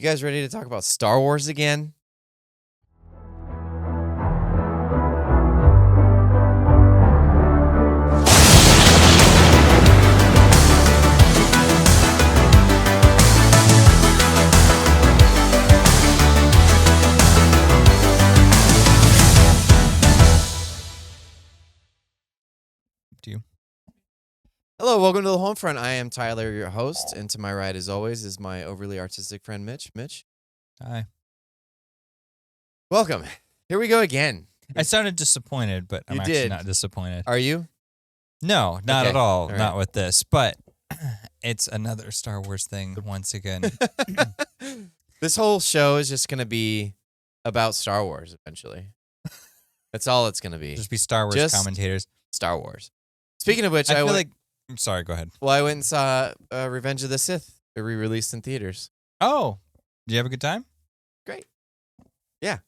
You guys ready to talk about Star Wars again? To you. Hello, welcome to the HolmFront. I am Tyler, your host, and to my right, as always, is my overly artistic friend, Mitch. Mitch, Hi. welcome. Here we go again. I sounded disappointed, but I'm You actually did. not disappointed. Are you? No, not Okay. at all. All right. Not with this, but it's another Star Wars thing once again. This whole show is just going to be about Star Wars, eventually. That's all it's going to be. Just be Star Wars Just commentators. Star Wars. Speaking of which, I feel like. I'm sorry. Go ahead. I went and saw Revenge of the Sith, re-released in theaters. Oh, did you have a good time? Great. Yeah.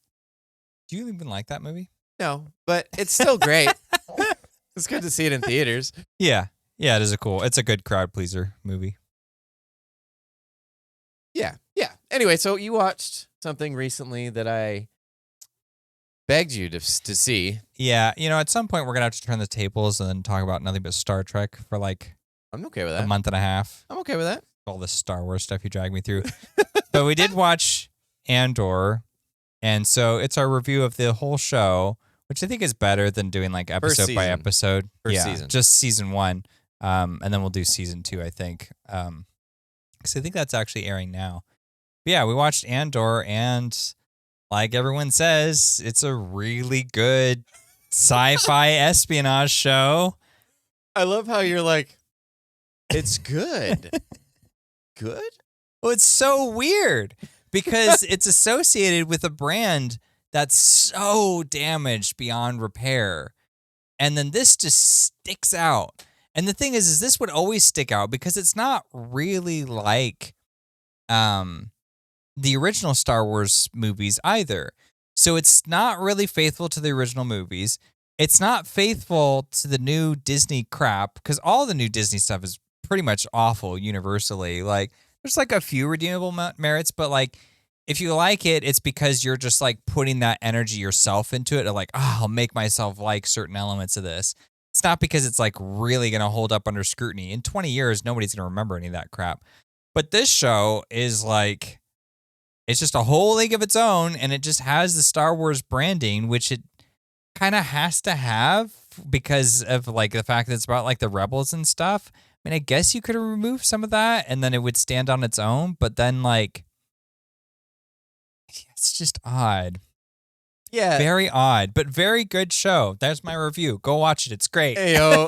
Do you even like that movie? No, but it's still great. It's good to see it in theaters. Yeah. Yeah, it is it's a good crowd pleaser movie. Yeah. Anyway, so you watched something recently that I begged you to see. Yeah, at some point we're gonna have to turn the tables and then talk about nothing but Star Trek for like I'm okay with a that. month and a half. I'm okay with that. All this Star Wars stuff you dragged me through. But we did watch Andor, and so it's our review of the whole show, which I think is better than doing like episode by episode. First season. Just season 1, and then we'll do season 2, I think, because I think that's actually airing now. But yeah, we watched Andor, and like everyone says, it's a really good sci-fi espionage show. I love how you're like, it's good. Good? Well, it's so weird because it's associated with a brand that's so damaged beyond repair. And then this just sticks out. And the thing is this would always stick out because it's not really like the original Star Wars movies either. So it's not really faithful to the original movies. It's not faithful to the new Disney crap because all the new Disney stuff is pretty much awful universally. Like, there's like a few redeemable merits, but like, if you like it, it's because you're just like putting that energy yourself into it. Or like, I'll make myself like certain elements of this. It's not because it's like really going to hold up under scrutiny. In 20 years, nobody's going to remember any of that crap. But this show is like, it's just a whole league of its own, and it just has the Star Wars branding, which it kind of has to have because of like the fact that it's about like the rebels and stuff. I mean, I guess you could have removed some of that and then it would stand on its own, but then like, it's just odd. Yeah. Very odd, but very good show. There's my review. Go watch it. It's great. Hey, yo.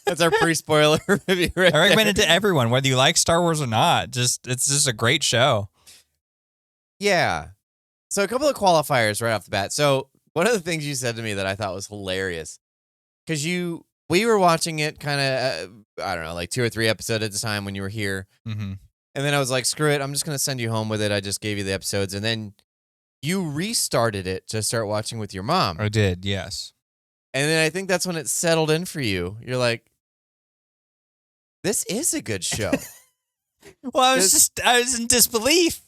That's our pre-spoiler review right I recommend there. it to everyone, whether you like Star Wars or not. It's just a great show. Yeah. So a couple of qualifiers right off the bat. So one of the things you said to me that I thought was hilarious, because we were watching it kind of, I don't know, like 2 or 3 episodes at a time when you were here. Mm-hmm. And then I was like, screw it. I'm just going to send you home with it. I just gave you the episodes. And then you restarted it to start watching with your mom. I did, yes. And then I think that's when it settled in for you. You're like, this is a good show. Well, I was in disbelief.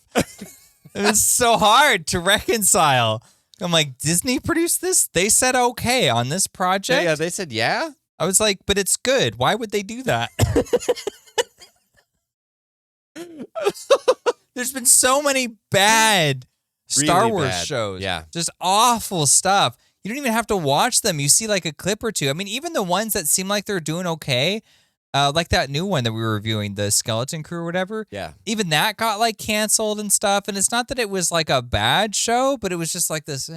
It was so hard to reconcile. I'm like, Disney produced this? They said okay on this project? Yeah, they said yeah? I was like, but it's good. Why would they do that? There's been so many bad Star Really Wars bad. shows. Yeah. Just awful stuff. You don't even have to watch them. You see like a clip or two. I mean, even the ones that seem like they're doing okay, like that new one that we were reviewing, the Skeleton Crew or whatever. Yeah. Even that got like canceled and stuff. And it's not that it was like a bad show, but it was just like this,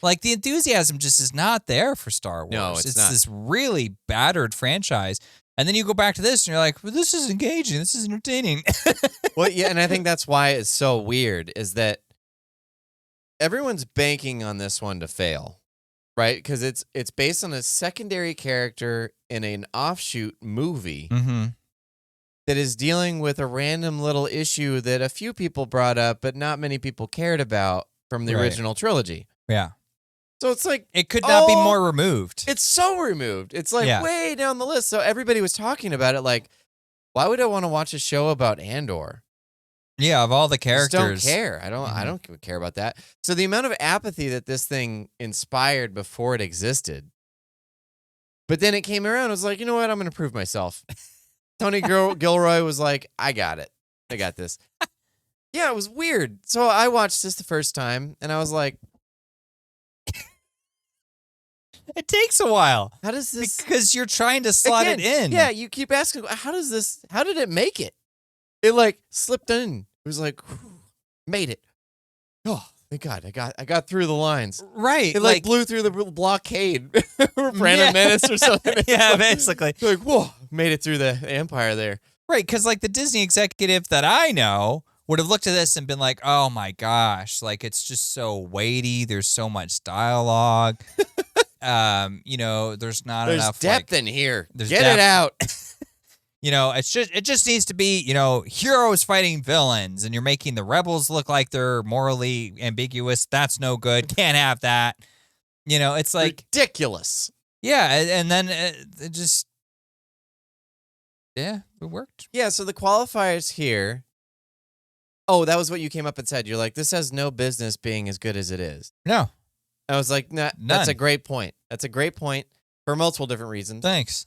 like the enthusiasm just is not there for Star Wars. No, it's not. This really battered franchise. And then you go back to this and you're like, well, this is engaging. This is entertaining. Well, yeah, and I think that's why it's so weird is that everyone's banking on this one to fail, right? Because it's based on a secondary character in an offshoot movie Mm-hmm. that is dealing with a random little issue that a few people brought up, but not many people cared about from the Right. original trilogy. Yeah. So it's like, It could not be more removed. it's so removed. It's like Yeah. way down the list. So everybody was talking about it like, why would I want to watch a show about Andor? Yeah, of all the Just don't characters. care. I don't care about that. So the amount of apathy that this thing inspired before it existed, but then it came around, I was like, you know what? I'm going to prove myself. Tony Gilroy was like, I got it. I got this. Yeah, it was weird. So I watched this the first time, and I was like, It takes a while. how does this... Because you're trying to slot it in. Yeah, you keep asking, how did it make it? It like slipped in. It was like, whew, made it. Oh, thank God. I got through the lines. Right. It like blew through the blockade. Phantom Menace or something. Yeah, basically. It's like, whoa, made it through the empire there. Right, because like the Disney executive that I know would have looked at this and been like, oh my gosh, like it's just so weighty. There's so much dialogue. There's not enough depth in here. There's Get depth. it out. It just needs to be, heroes fighting villains, and you're making the rebels look like they're morally ambiguous. That's no good. Can't have that. It's like ridiculous. Yeah, and then it just, yeah, it worked. Yeah, so the qualifiers here. Oh, that was what you came up and said. You're like, this has no business being as good as it is. No. I was like, nah, that's a great point. That's a great point for multiple different reasons. Thanks.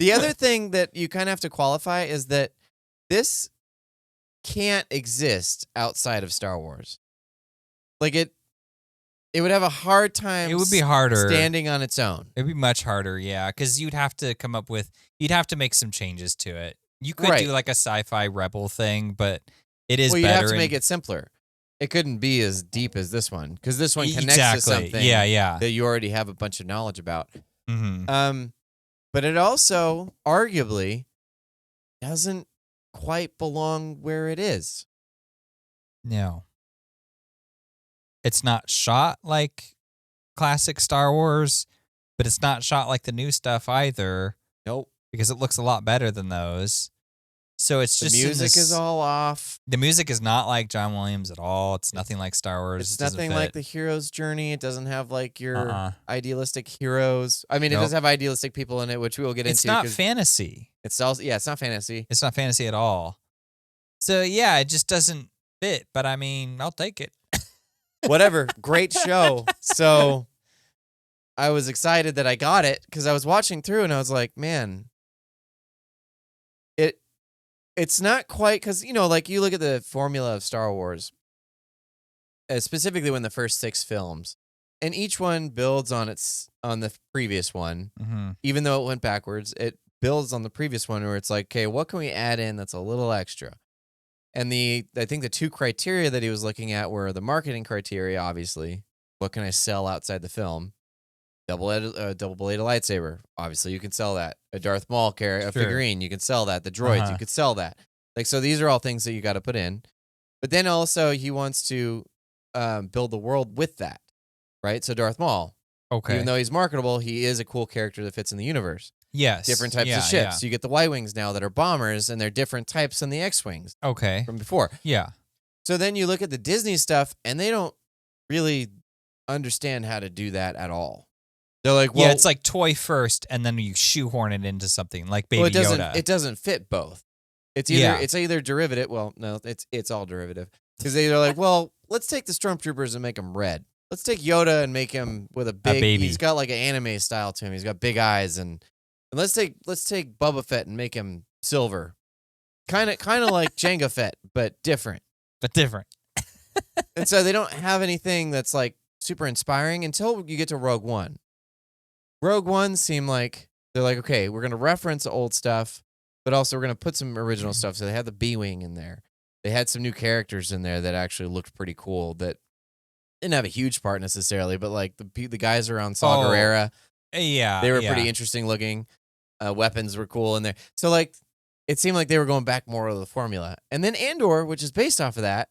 The other thing that you kind of have to qualify is that this can't exist outside of Star Wars. Like it would have a hard time. It would be harder standing on its own. It'd be much harder, yeah, because you'd have to make some changes to it. You could do like a sci-fi rebel thing, but it is better. You'd have to make it simpler. It couldn't be as deep as this one because this one connects to something that you already have a bunch of knowledge about. Mm-hmm. But it also arguably doesn't quite belong where it is. No. It's not shot like classic Star Wars, but it's not shot like the new stuff either. Nope. Because it looks a lot better than those. So it's just the music is all off. The music is not like John Williams at all. It's nothing like Star Wars. It's nothing like the hero's journey. It doesn't have like your idealistic heroes. I mean, it does have idealistic people in it, which we will get into. It's not fantasy. It's also it's not fantasy. It's not fantasy at all. So yeah, it just doesn't fit. But I mean, I'll take it. Whatever. Great show. So I was excited that I got it because I was watching through and I was like, man, it's not quite because, like you look at the formula of Star Wars, specifically when the first 6 films, and each one builds on the previous one, even though it went backwards, it builds on the previous one where it's like, okay, what can we add in that's a little extra? And I think the 2 criteria that he was looking at were the marketing criteria, obviously. What can I sell outside the film? Double-bladed lightsaber. Obviously, you can sell that. A Darth Maul figurine, you can sell that. The droids, you could sell that. Like, so these are all things that you got to put in. But then also he wants to build the world with that, right? So Darth Maul, even though he's marketable, he is a cool character that fits in the universe. Yes. Different types of ships. Yeah. You get the Y-Wings now that are bombers, and they're different types than the X-Wings. From before. Yeah. So then you look at the Disney stuff, and they don't really understand how to do that at all. They're like, well, it's like toy first, and then you shoehorn it into something like Baby Yoda. It doesn't fit both. It's either derivative. Well, no, it's all derivative because they're like, well, let's take the stormtroopers and make them red. Let's take Yoda and make him with a baby. He's got like an anime style to him. He's got big eyes, and let's take Boba Fett and make him silver, kind of like Jango Fett, but different. And so they don't have anything that's like super inspiring until you get to Rogue One. Rogue One seemed like they're like, okay, we're going to reference old stuff, but also we're going to put some original stuff. So they had the B-Wing in there. They had some new characters in there that actually looked pretty cool that didn't have a huge part necessarily, but like the guys around Saw Gerrera, they were pretty interesting looking. Weapons were cool in there. So like it seemed like they were going back more of the formula. And then Andor, which is based off of that,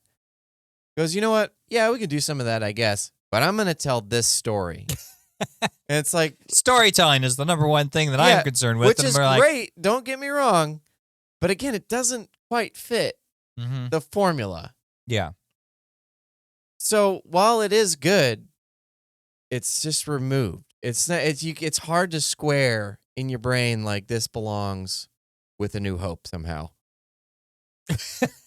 goes, you know what? Yeah, we could do some of that, I guess, but I'm going to tell this story. And it's like storytelling is the number one thing that I'm concerned with. Which is great, don't get me wrong. But again, it doesn't quite fit the formula. Yeah. So while it is good, it's just removed. It's hard to square in your brain like this belongs with A New Hope somehow.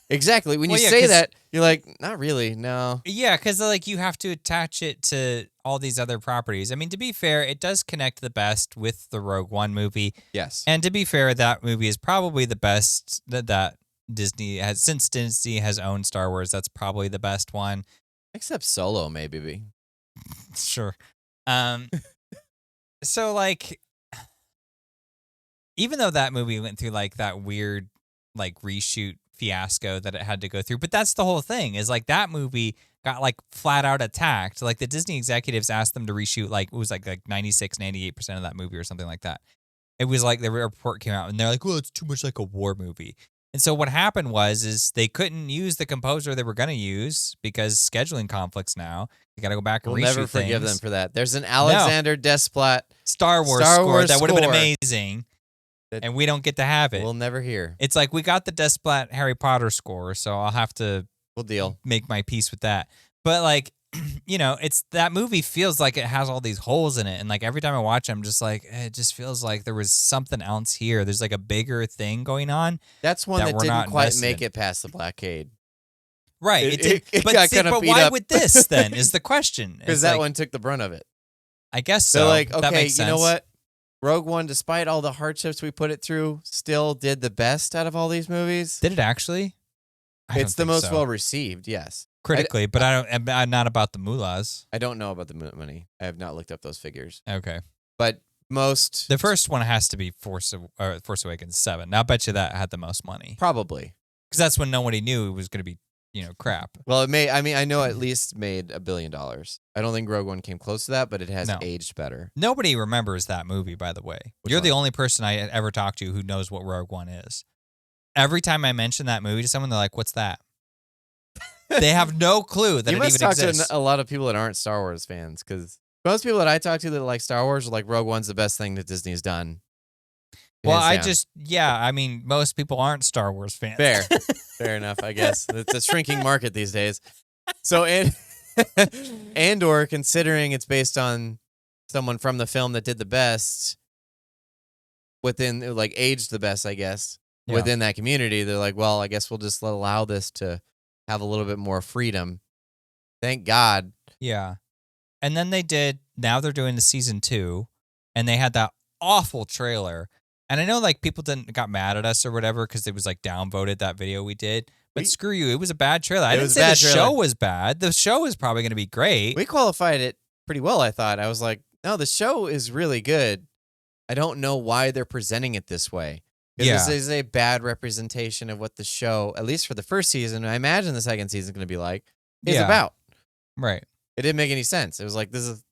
Exactly. When Well, you yeah, say 'cause- that, you're like, not really. No. Yeah, because like you have to attach it to all these other properties. I mean, to be fair, it does connect the best with the Rogue One movie. Yes. And to be fair, that movie is probably the best that Disney has, since Disney has owned Star Wars. That's probably the best one. Except Solo, maybe. Sure. So like, even though that movie went through like that weird like reshoot fiasco that it had to go through, but that's the whole thing is like that movie got like flat out attacked. Like the Disney executives asked them to reshoot like it was like 96, 98% of that movie or something like that. It was like the report came out and they're like, well, it's too much like a war movie. And so what happened is they couldn't use the composer they were going to use because scheduling conflicts now. You got to go back and We'll reshoot never forgive them things. for that. There's an Alexander Desplat Star Wars score that would have been amazing, and we don't get to have it. We'll never hear. It's like we got the Desplat Harry Potter score, so I'll have to We'll deal. make my peace with that. But like, it's that movie feels like it has all these holes in it, and like every time I watch it, I'm just like, it just feels like there was something else here. There's like a bigger thing going on. That's one that we're didn't not quite invested make in. it past the blockade. Right. It But got see, kinda but beat why up. with this then is the question. Because It's that like, one took the brunt of it. I guess so. They're like, That okay, makes you know sense. what? Rogue One, despite all the hardships we put it through, still did the best out of all these movies. Did it actually? I It's don't the think most so. well received, yes. Critically, but I'm not about the mullahs. I don't know about the money. I have not looked up those figures. Okay. But most... The first one has to be Force Awakens 7. Now, I bet you that had the most money. Probably. Because that's when nobody knew it was going to be, crap. Well, it may... I mean, I know at least made $1 billion. I don't think Rogue One came close to that, but it has No. aged better. Nobody remembers that movie, by the way. Which You're the one? only person I ever talked to who knows what Rogue One is. Every time I mention that movie to someone, they're like, what's that? They have no clue that You it must even talk exists. to a lot of people that aren't Star Wars fans, because most people that I talk to that like Star Wars are like, Rogue One's the best thing that Disney's done. Well, Hands down. I mean, most people aren't Star Wars fans. Fair. Fair enough, I guess. It's a shrinking market these days. So, Andor, considering it's based on someone from the film that did the best, within, like, aged the best, I guess, Yeah. within that community, they're like, well, I guess we'll just allow this to have a little bit more freedom. Thank God. Yeah. And then now they're doing the season 2, and they had that awful trailer. And I know like people got mad at us or whatever because it was like downvoted that video we did. But screw you, it was a bad trailer. I didn't say the show was bad. The show is probably going to be great. We qualified it pretty well, I thought. I was like, no, the show is really good. I don't know why they're presenting it this way. This is a bad representation of what the show, at least for the first season, I imagine the second season is going to be like, is about. Right. It didn't make any sense. It was like, this is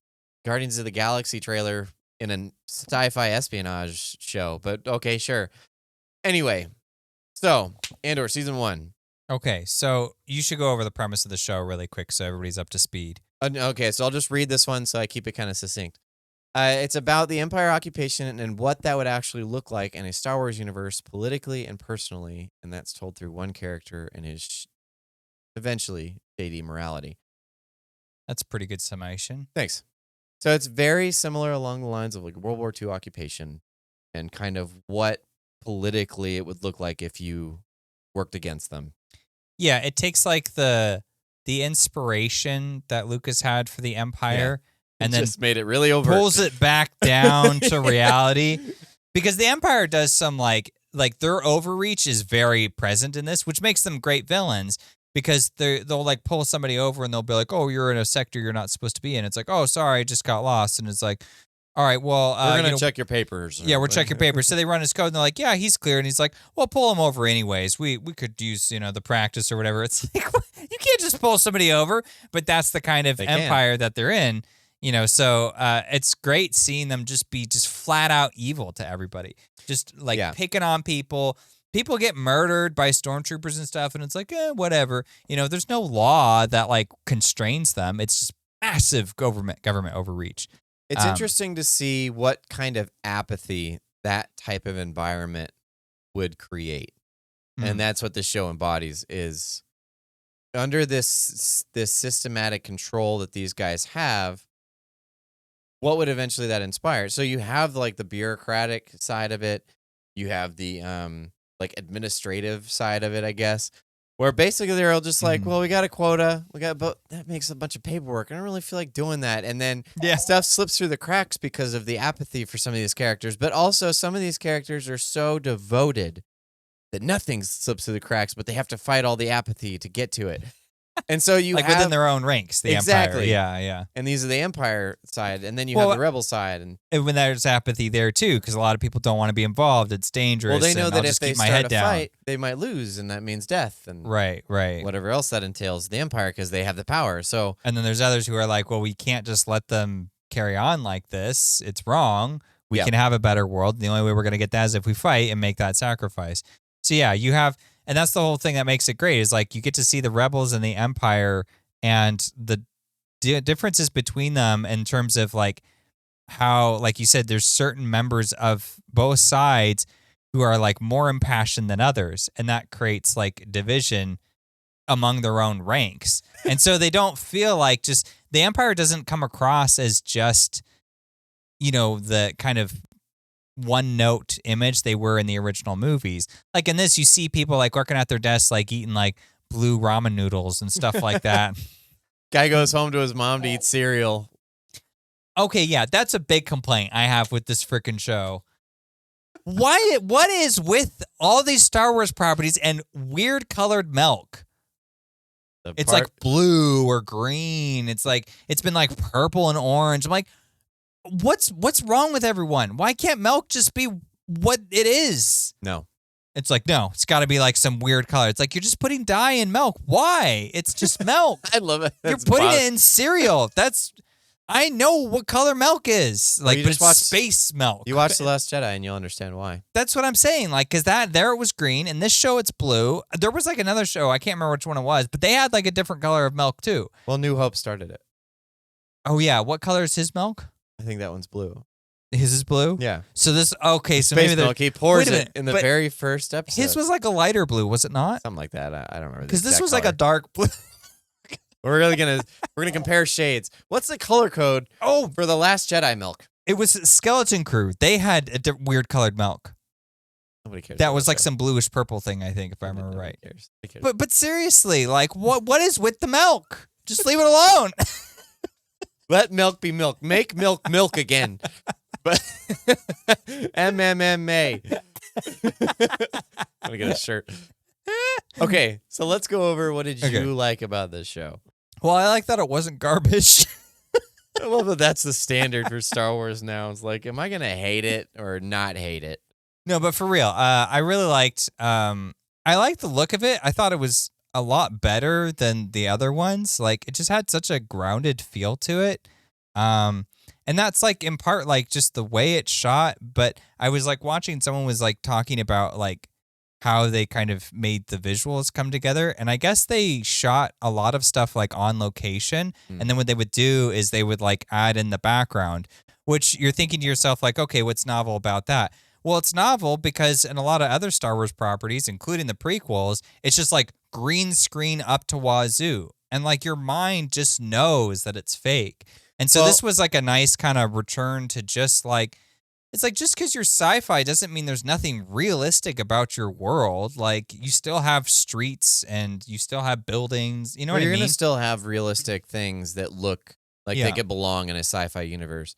Guardians of the Galaxy trailer in a sci-fi espionage show. But okay, sure. Anyway, so Andor season 1. Okay, so you should go over the premise of the show really quick so everybody's up to speed. Okay, so I'll just read this one so I keep it kind of succinct. It's about the Empire occupation and what that would actually look like in a Star Wars universe politically and personally, and that's told through one character and his eventually shady morality. That's a pretty good summation. Thanks. So it's very similar along the lines of like World War II occupation and kind of what politically it would look like if you worked against them. Yeah, it takes like the inspiration that Lucas had for the Empire and then just made it really overt. Pulls it back down to reality. Because the Empire does some like their overreach is very present in this, which makes them great villains. Because they'll like pull somebody over and they'll be like, "Oh, you're in a sector you're not supposed to be in." It's like, "Oh, sorry, I just got lost." And it's like, "All right, well, we're gonna check your papers." Yeah, we're checking your papers. So they run his code and they're like, "Yeah, he's clear." And he's like, "Well, pull him over anyways. We could use the practice or whatever." It's like you can't just pull somebody over, but that's the kind of empire that they're in. So it's great seeing them just be just flat out evil to everybody, just like picking on people. People get murdered by stormtroopers and stuff, and it's like, whatever. There's no law that like constrains them. It's just massive government overreach. It's interesting to see what kind of apathy that type of environment would create, and that's what the show embodies. Is under this systematic control that these guys have, what would eventually that inspire? So you have like the bureaucratic side of it. You have the like administrative side of it, I guess. Where basically they're all just like, well, we got a quota, but that makes a bunch of paperwork. I don't really feel like doing that. And then stuff slips through the cracks because of the apathy for some of these characters. But also some of these characters are so devoted that nothing slips through the cracks, but they have to fight all the apathy to get to it. And so you like have within their own ranks, the exactly, Empire. Yeah. And these are the Empire side, and then you have the Rebel side, and when there's apathy there too, because a lot of people don't want to be involved. It's dangerous. Well, they know that if they start a fight, they might lose, and that means death, and right, whatever else that entails. The Empire, because they have the power. So, and then there's others who are like, well, we can't just let them carry on like this. It's wrong. We can have a better world. The only way we're going to get that is if we fight and make that sacrifice. So yeah, you have. And that's the whole thing that makes it great is like you get to see the rebels and the Empire and the differences between them in terms of like how, like you said, there's certain members of both sides who are like more impassioned than others. And that creates like division among their own ranks. And so they don't feel like just the Empire doesn't come across as just, the kind of one note image they were in the original movies. Like in this, you see people like working at their desks, like eating like blue ramen noodles and stuff like that. Guy goes home to his mom to eat cereal. Okay, yeah, that's a big complaint I have with this freaking show. What is with all these Star Wars properties and weird colored milk? It's like blue or green. It's like it's been like purple and orange. I'm like, what's wrong with everyone? Why can't milk just be what it is? No. It's like, no, it's got to be like some weird color. It's like you're just putting dye in milk. Why? It's just milk. I love it. You're putting it in cereal. I know what color milk is. Like, but it's space milk. You watch The Last Jedi and you'll understand why. That's what I'm saying. Like, because there it was green. In this show, it's blue. There was like another show. I can't remember which one it was, but they had like a different color of milk too. Well, New Hope started it. Oh, yeah. What color is his milk? I think that one's blue. His is blue? Yeah. So this, okay, so space maybe milk. He pours it in the very first episode. His was like a lighter blue, was it not? Something like that. I don't remember. Because this was like a dark blue. We're gonna compare shades. What's the color code? For The Last Jedi milk. It was Skeleton Crew. They had a weird colored milk. Nobody cares. That was like some bluish purple thing, I think, if I remember right. Cares. But seriously, like what is with the milk? Just leave it alone. Let milk be milk. Make milk milk again. But MMA. I'm gonna get a shirt. Okay, so let's go over what did you like about this show? Well, I like that it wasn't garbage. I love that that's the standard for Star Wars now. It's like, am I gonna hate it or not hate it? No, but for real, I really liked. I liked the look of it. I thought it was a lot better than the other ones. Like it just had such a grounded feel to it. And that's like in part like just the way it's shot. But I was like watching someone was like talking about like how they kind of made the visuals come together. And I guess they shot a lot of stuff like on location. And then what they would do is they would like add in the background, which you're thinking to yourself like, okay, what's novel about that? Well, it's novel because in a lot of other Star Wars properties, including the prequels, it's just like green screen up to wazoo. And like your mind just knows that it's fake. And so this was like a nice kind of return to just like, it's like just because you're sci-fi doesn't mean there's nothing realistic about your world. Like you still have streets and you still have buildings. You know what I mean? You're going to still have realistic things that look like they could belong in a sci-fi universe.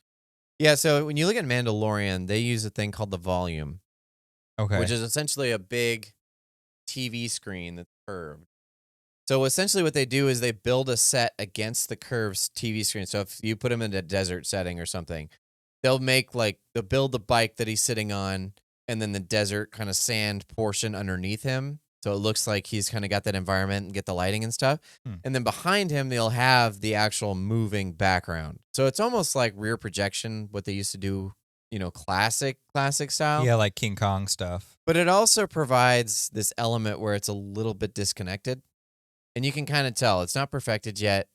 Yeah, so when you look at Mandalorian, they use a thing called the volume. Okay. Which is essentially a big TV screen that's curved. So essentially what they do is they build a set against the curved TV screen. So if you put him in a desert setting or something, they'll build the bike that he's sitting on and then the desert kind of sand portion underneath him. So it looks like he's kind of got that environment and get the lighting and stuff. And then behind him, they'll have the actual moving background. So it's almost like rear projection, what they used to do, classic style. Yeah, like King Kong stuff. But it also provides this element where it's a little bit disconnected. And you can kind of tell it's not perfected yet.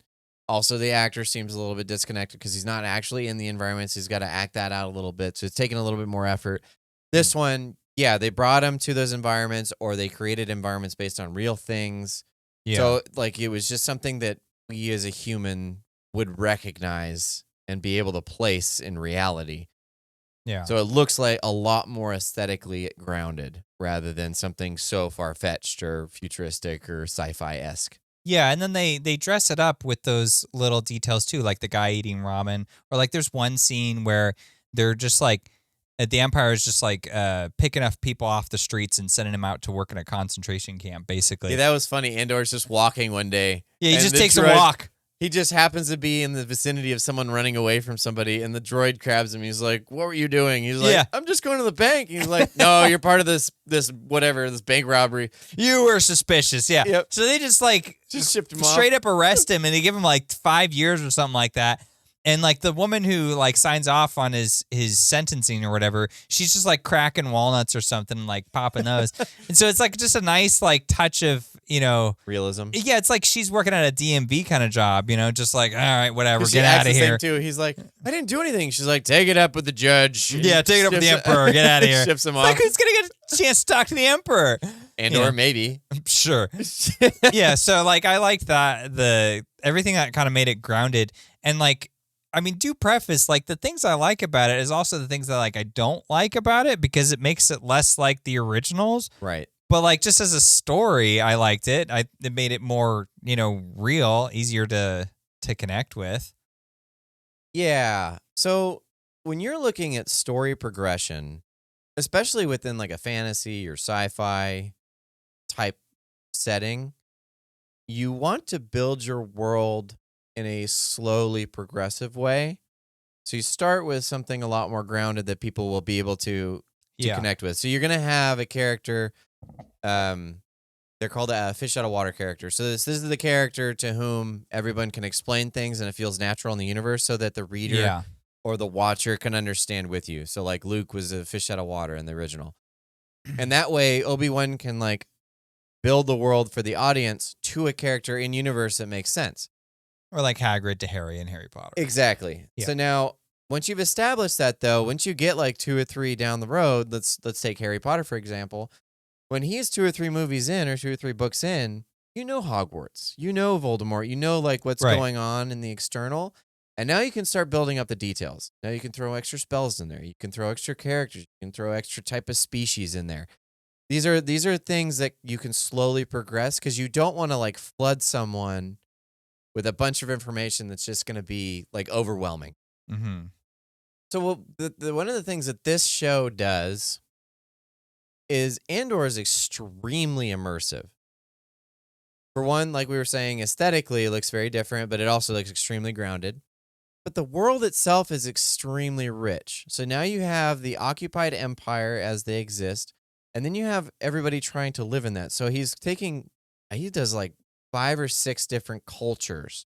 Also, the actor seems a little bit disconnected because he's not actually in the environment. So he's got to act that out a little bit. So it's taking a little bit more effort. This one, yeah, they brought him to those environments or they created environments based on real things. Yeah. So like it was just something that we as a human would recognize and be able to place in reality. Yeah. So it looks like a lot more aesthetically grounded rather than something so far-fetched or futuristic or sci-fi-esque. Yeah, and then they dress it up with those little details too, like the guy eating ramen, or like there's one scene where they're just like the Empire is just like picking up people off the streets and sending them out to work in a concentration camp, basically. Yeah, that was funny. Andor's just walking one day. Yeah, he and just the takes a droid- walk. He just happens to be in the vicinity of someone running away from somebody, and the droid grabs him. He's like, "What were you doing?" He's like, Yeah. "I'm just going to the bank." He's like, "No, you're part of this bank robbery." You were suspicious, yeah. Yep. So they just like Just shipped him off. straight up arrest him, and they give him like 5 years or something like that. And like the woman who like signs off on his sentencing or whatever, she's just like cracking walnuts or something, like popping those. And so it's like just a nice like touch of, Realism. yeah, it's like she's working at a DMV kind of job, just like, all right, whatever, She get acts out of the same here. too. He's like, "I didn't do anything." She's like, "Take it up with the judge." Yeah, take it up with the Ships- Emperor, get out of here. Ships him It's like, off. who's gonna get a chance to talk to the Emperor? Andor, maybe. Sure. Yeah, so like I liked that everything that kind of made it grounded, and like I mean, do preface like the things I like about it is also the things that like I don't like about it, because it makes it less like the originals. Right. But like just as a story, I liked it. It made it more, real, easier to connect with. Yeah. So when you're looking at story progression, especially within like a fantasy or sci-fi type setting, you want to build your world in a slowly progressive way. So you start with something a lot more grounded that people will be able to connect with. So you're going to have a character, they're called a fish out of water character. So this is the character to whom everyone can explain things and it feels natural in the universe, so that the reader or the watcher can understand with you. So like Luke was a fish out of water in the original. And that way Obi-Wan can like build the world for the audience to a character in universe that makes sense. Or like Hagrid to Harry in Harry Potter. Exactly. Yeah. So now, once you've established that, though, once you get like 2 or 3 down the road, let's take Harry Potter for example. When he's 2 or 3 movies in, or 2 or 3 books in, you know Hogwarts, you know Voldemort, you know like what's going on in the external, and now you can start building up the details. Now you can throw extra spells in there, you can throw extra characters, you can throw extra type of species in there. These are things that you can slowly progress, because you don't want to like flood someone with a bunch of information that's just going to be like overwhelming. Mm-hmm. So one of the things that this show does is Andor is extremely immersive. For one, like we were saying, aesthetically it looks very different, but it also looks extremely grounded. But the world itself is extremely rich. So now you have the occupied empire as they exist, and then you have everybody trying to live in that. So he does like 5 or 6 different cultures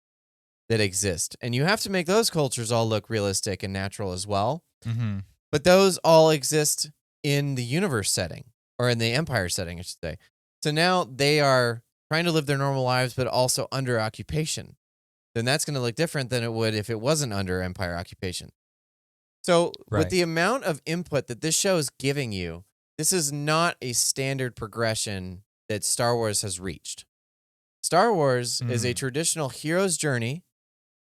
that exist. And you have to make those cultures all look realistic and natural as well. Mm-hmm. But those all exist in the universe setting, or in the empire setting, I should say. So now they are trying to live their normal lives, but also under occupation. Then that's going to look different than it would if it wasn't under empire occupation. So with the amount of input that this show is giving you, this is not a standard progression that Star Wars has reached. Star Wars is a traditional hero's journey,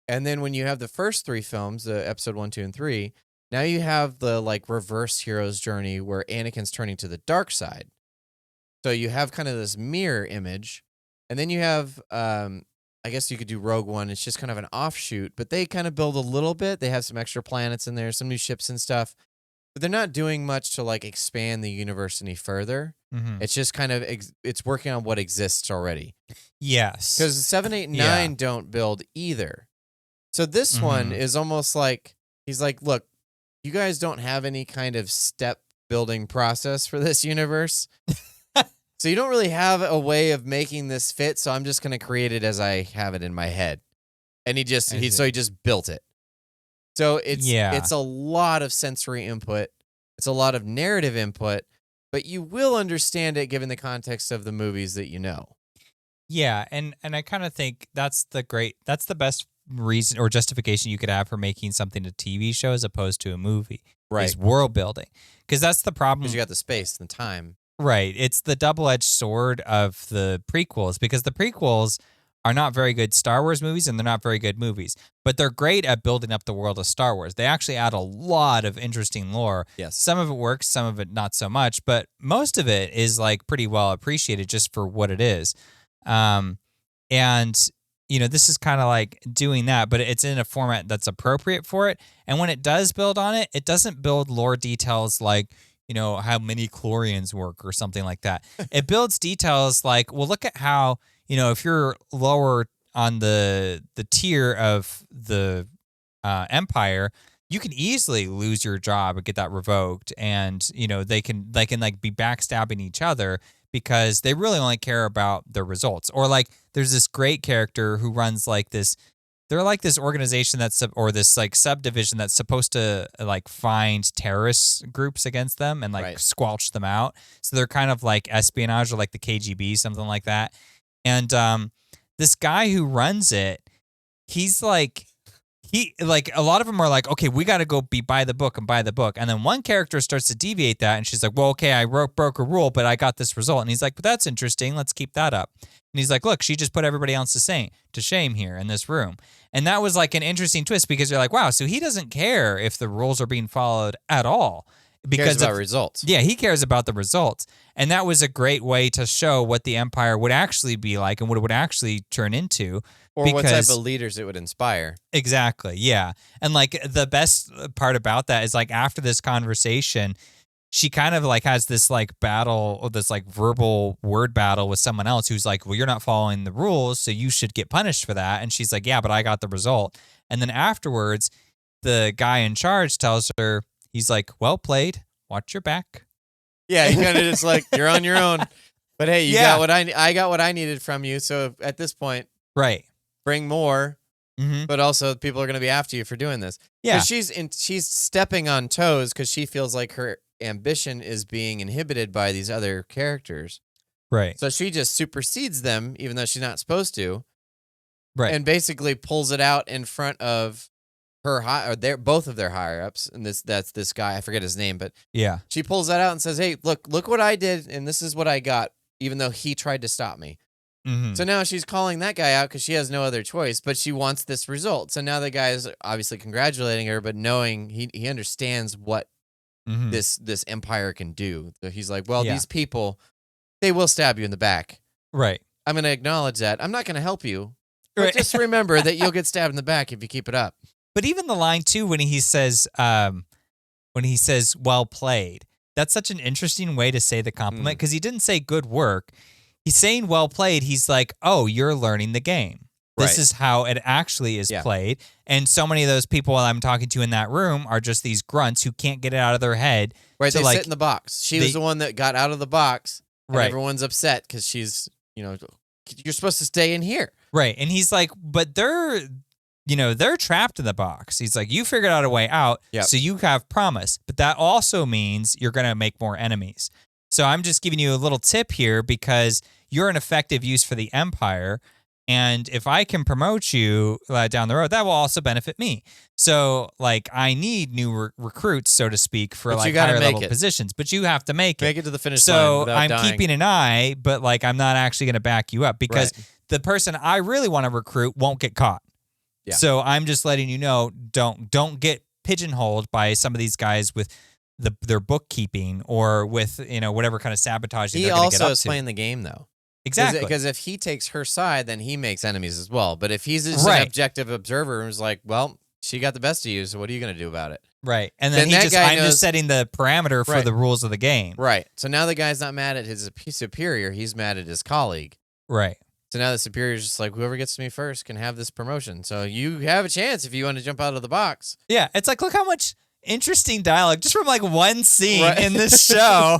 and then when you have the first 3 films, episode 1, 2, and 3, now you have the like reverse hero's journey where Anakin's turning to the dark side. So you have kind of this mirror image, and then you have, I guess you could do Rogue One. It's just kind of an offshoot, but they kind of build a little bit. They have some extra planets in there, some new ships and stuff, but they're not doing much to like expand the universe any further. Mm-hmm. It's just kind of it's working on what exists already. Yes. Because 7, 8, 9 don't build either. So this one is almost like, he's like, look, you guys don't have any kind of step building process for this universe. So you don't really have a way of making this fit. So I'm just going to create it as I have it in my head. And he just built it. So it's a lot of sensory input. It's a lot of narrative input, but you will understand it given the context of the movies that you know. Yeah, and I kind of think that's the best reason or justification you could have for making something a TV show as opposed to a movie. Right. Is world building. Because that's the problem. Because you got the space and the time. Right. It's the double-edged sword of the prequels, because the prequels are not very good Star Wars movies, and they're not very good movies. But they're great at building up the world of Star Wars. They actually add a lot of interesting lore. Yes. Some of it works, some of it not so much, but most of it is like pretty well appreciated just for what it is. And this is kind of like doing that, but it's in a format that's appropriate for it. And when it does build on it, it doesn't build lore details like, how many chlorians work or something like that. It builds details like, well, look at how, if you're lower on the tier of the Empire, you can easily lose your job and get that revoked. And, they can like be backstabbing each other because they really only care about their results. Or like there's this great character who runs like this, they're like this organization or this like subdivision that's supposed to like find terrorist groups against them and like squelch them out. So they're kind of like espionage or like the KGB, something like that. And this guy who runs it, he's like, a lot of them are like, okay, we got to go buy the book. And then one character starts to deviate that. And she's like, well, okay, I broke a rule, but I got this result. And he's like, but that's interesting. Let's keep that up. And he's like, look, she just put everybody else to shame here in this room. And that was like an interesting twist because you're like, wow, so he doesn't care if the rules are being followed at all. Because cares about results. Yeah, he cares about the results. And that was a great way to show what the Empire would actually be like and what it would actually turn into. Or what type of leaders it would inspire. Exactly, yeah. And like the best part about that is like after this conversation, she kind of like has this like battle or this like verbal word battle with someone else who's like, well, you're not following the rules, so you should get punished for that. And she's like, yeah, but I got the result. And then afterwards, the guy in charge tells her, he's like, well played, watch your back. Yeah, he kind of just like, you're on your own. But hey, got what I got what I needed from you. So at this point, right, bring more. Mm-hmm. But also people are going to be after you for doing this. Yeah, she's stepping on toes because she feels like her ambition is being inhibited by these other characters. Right. So she just supersedes them, even though she's not supposed to. Right. And basically pulls it out in front of her both of their higher ups, and that's this guy, I forget his name, but yeah, she pulls that out and says, hey, look what I did, and this is what I got, even though he tried to stop me. Mm-hmm. So now she's calling that guy out because she has no other choice, but she wants this result. So now the guy is obviously congratulating her, but knowing he understands what this empire can do. So he's like, well, these people, they will stab you in the back. Right. I'm going to acknowledge that. I'm not going to help you, but just remember that you'll get stabbed in the back if you keep it up. But even the line too, when he says, well played, that's such an interesting way to say the compliment because he didn't say good work. He's saying well played. He's like, oh, you're learning the game. This is how it actually is played. And so many of those people I'm talking to in that room are just these grunts who can't get it out of their head. Right, they sit in the box. She was the one that got out of the box. And everyone's upset because she's, you're supposed to stay in here. Right. And he's like, but they're trapped in the box. He's like, you figured out a way out, so you have promise. But that also means you're going to make more enemies. So I'm just giving you a little tip here because you're an effective use for the Empire. And if I can promote you down the road, that will also benefit me. So, like, I need new recruits, so to speak, for like higher level positions. But you have to make it to the finish line. So I'm keeping an eye, but like I'm not actually going to back you up because the person I really want to recruit won't get caught. Yeah. So I'm just letting you know, don't get pigeonholed by some of these guys with their bookkeeping or with whatever kind of sabotage they're going to get up to. He also is playing the game though. Exactly. Because if he takes her side, then he makes enemies as well. But if he's just an objective observer and is like, well, she got the best of you, so what are you going to do about it? Right. And then I'm just setting the parameter for the rules of the game. Right. So now the guy's not mad at his superior, he's mad at his colleague. Right. So now the superior's just like, whoever gets to me first can have this promotion. So you have a chance if you want to jump out of the box. Yeah. It's like, look how much interesting dialogue just from like one scene in this show.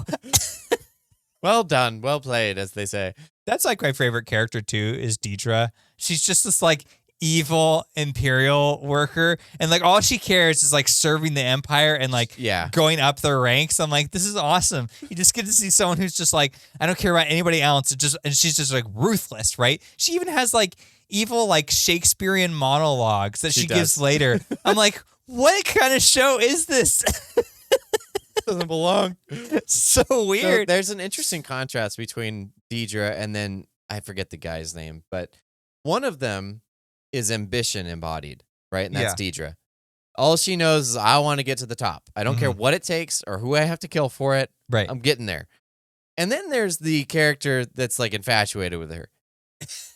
Well done. Well played, as they say. That's like my favorite character too, is Deidre. She's just this like evil Imperial worker. And like all she cares is like serving the Empire and like going up their ranks. I'm like, this is awesome. You just get to see someone who's just like, I don't care about anybody else. And she's just like ruthless, right? She even has like evil like Shakespearean monologues that she gives later. I'm like, what kind of show is this? Doesn't belong. So weird. So there's an interesting contrast between Deidre and then I forget the guy's name, but one of them is ambition embodied, right? And that's Yeah. Deidre. All she knows is I want to get to the top. I don't care what it takes or who I have to kill for it. Right. I'm getting there. And then there's the character that's like infatuated with her.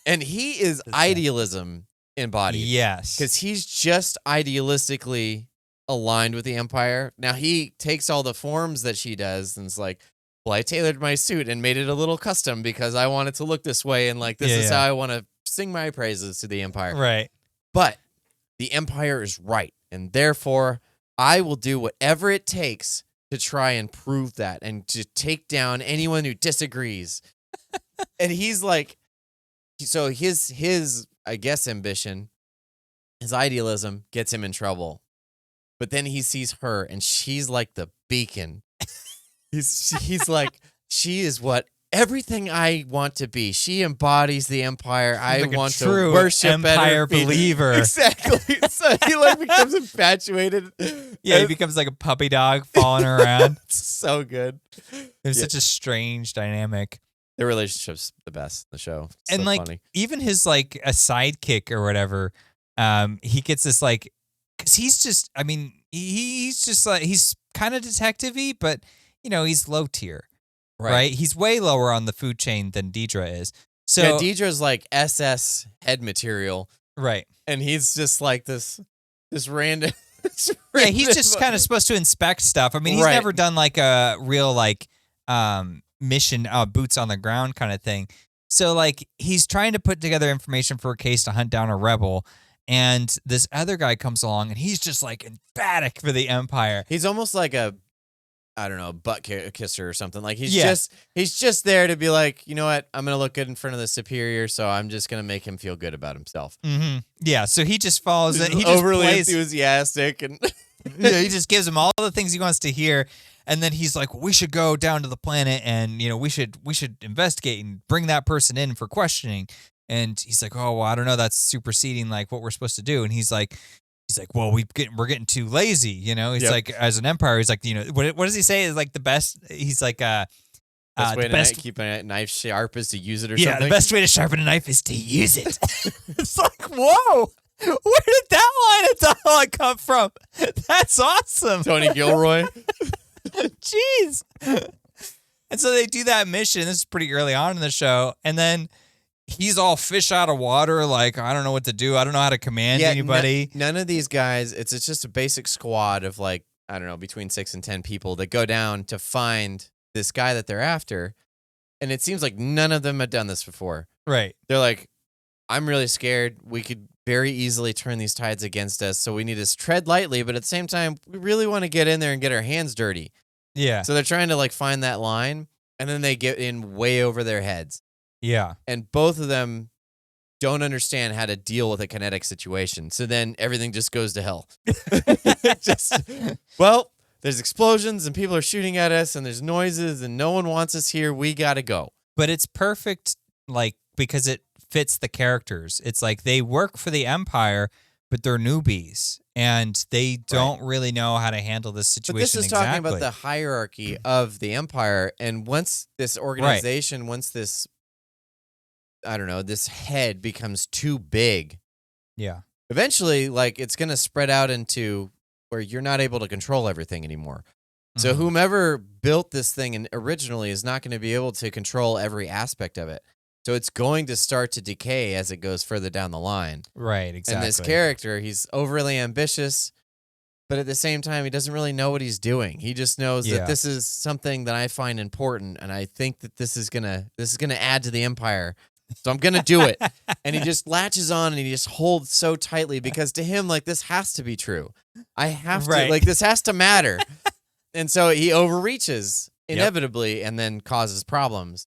And he is idealism embodied. Yes. Because he's just idealistically aligned with the Empire. Now he takes all the forms that she does and is like, well, I tailored my suit and made it a little custom because I want it to look this way. And like, this is how I want to sing my praises to the Empire. Right. But the Empire is right. And therefore, I will do whatever it takes to try and prove that and to take down anyone who disagrees. And he's like, so his I guess ambition, his idealism gets him in trouble. But then he sees her and she's like the beacon. He's like, she is what everything I want to be. She embodies the Empire. I like want a true to worship Empire believer. Exactly. So he like becomes infatuated. Yeah, he becomes like a puppy dog following her around. It's so good. There's such a strange dynamic. Their relationship's the best in the show. It's And so like funny. even his like a sidekick or whatever, he gets this like, because he's just, I mean, he's just like, he's kind of detective-y, but you know, he's low tier, right? He's way lower on the food chain than Deidre is. So yeah, Deidre's like SS head material, right? and he's just like this random. Yeah, he's just kind of supposed to inspect stuff. I mean, he's never done like a real like mission, boots on the ground kind of thing. So like he's trying to put together information for a case to hunt down a rebel. And this other guy comes along and he's just like emphatic for the Empire. He's almost like a, I don't know, butt kisser or something. Like he's just there to be like, you know what? I'm going to look good in front of the superior. So I'm just going to make him feel good about himself. Mm-hmm. Yeah. So he just follows it. He just overly plays, enthusiastic. And yeah, he just gives him all the things he wants to hear. And then he's like, we should go down to the planet and, you know, we should investigate and bring that person in for questioning. And he's like, oh, well, I don't know. That's superseding like what we're supposed to do. And he's like, well, we're getting too lazy. You know, he's like, as an Empire, he's like, you know, what does he say is like the best? He's like, best way to keep a knife sharp is to use it or something. Yeah, the best way to sharpen a knife is to use it. It's like, whoa, where did that line of dialogue come from? That's awesome. Tony Gilroy. Jeez. And so they do that mission. This is pretty early on in the show. And then he's all fish out of water. Like, I don't know what to do. I don't know how to command anybody. None of these guys, it's just a basic squad of like, I don't know, between 6 and 10 people that go down to find this guy that they're after. And it seems like none of them had done this before. Right. They're like, I'm really scared. We could very easily turn these tides against us. So we need to tread lightly. But at the same time, we really want to get in there and get our hands dirty. Yeah. So they're trying to like find that line. And then they get in way over their heads. Yeah. And both of them don't understand how to deal with a kinetic situation. So then everything just goes to hell. Well, there's explosions and people are shooting at us and there's noises and no one wants us here. We got to go. But it's perfect, like, because it fits the characters. It's like they work for the Empire, but they're newbies and they don't really know how to handle this situation. But this is talking about the hierarchy of the Empire. And once this organization, once this, I don't know, this head becomes too big. Yeah. Eventually, like, it's going to spread out into where you're not able to control everything anymore. So whomever built this thing originally is not going to be able to control every aspect of it. So it's going to start to decay as it goes further down the line. Right, exactly. And this character, he's overly ambitious, but at the same time, he doesn't really know what he's doing. He just knows that this is something that I find important, and I think that this is gonna add to the Empire. So I'm gonna do it. And he just latches on and he just holds so tightly because to him, like, this has to be true. I have to, like, this has to matter. And so he overreaches inevitably and then causes problems.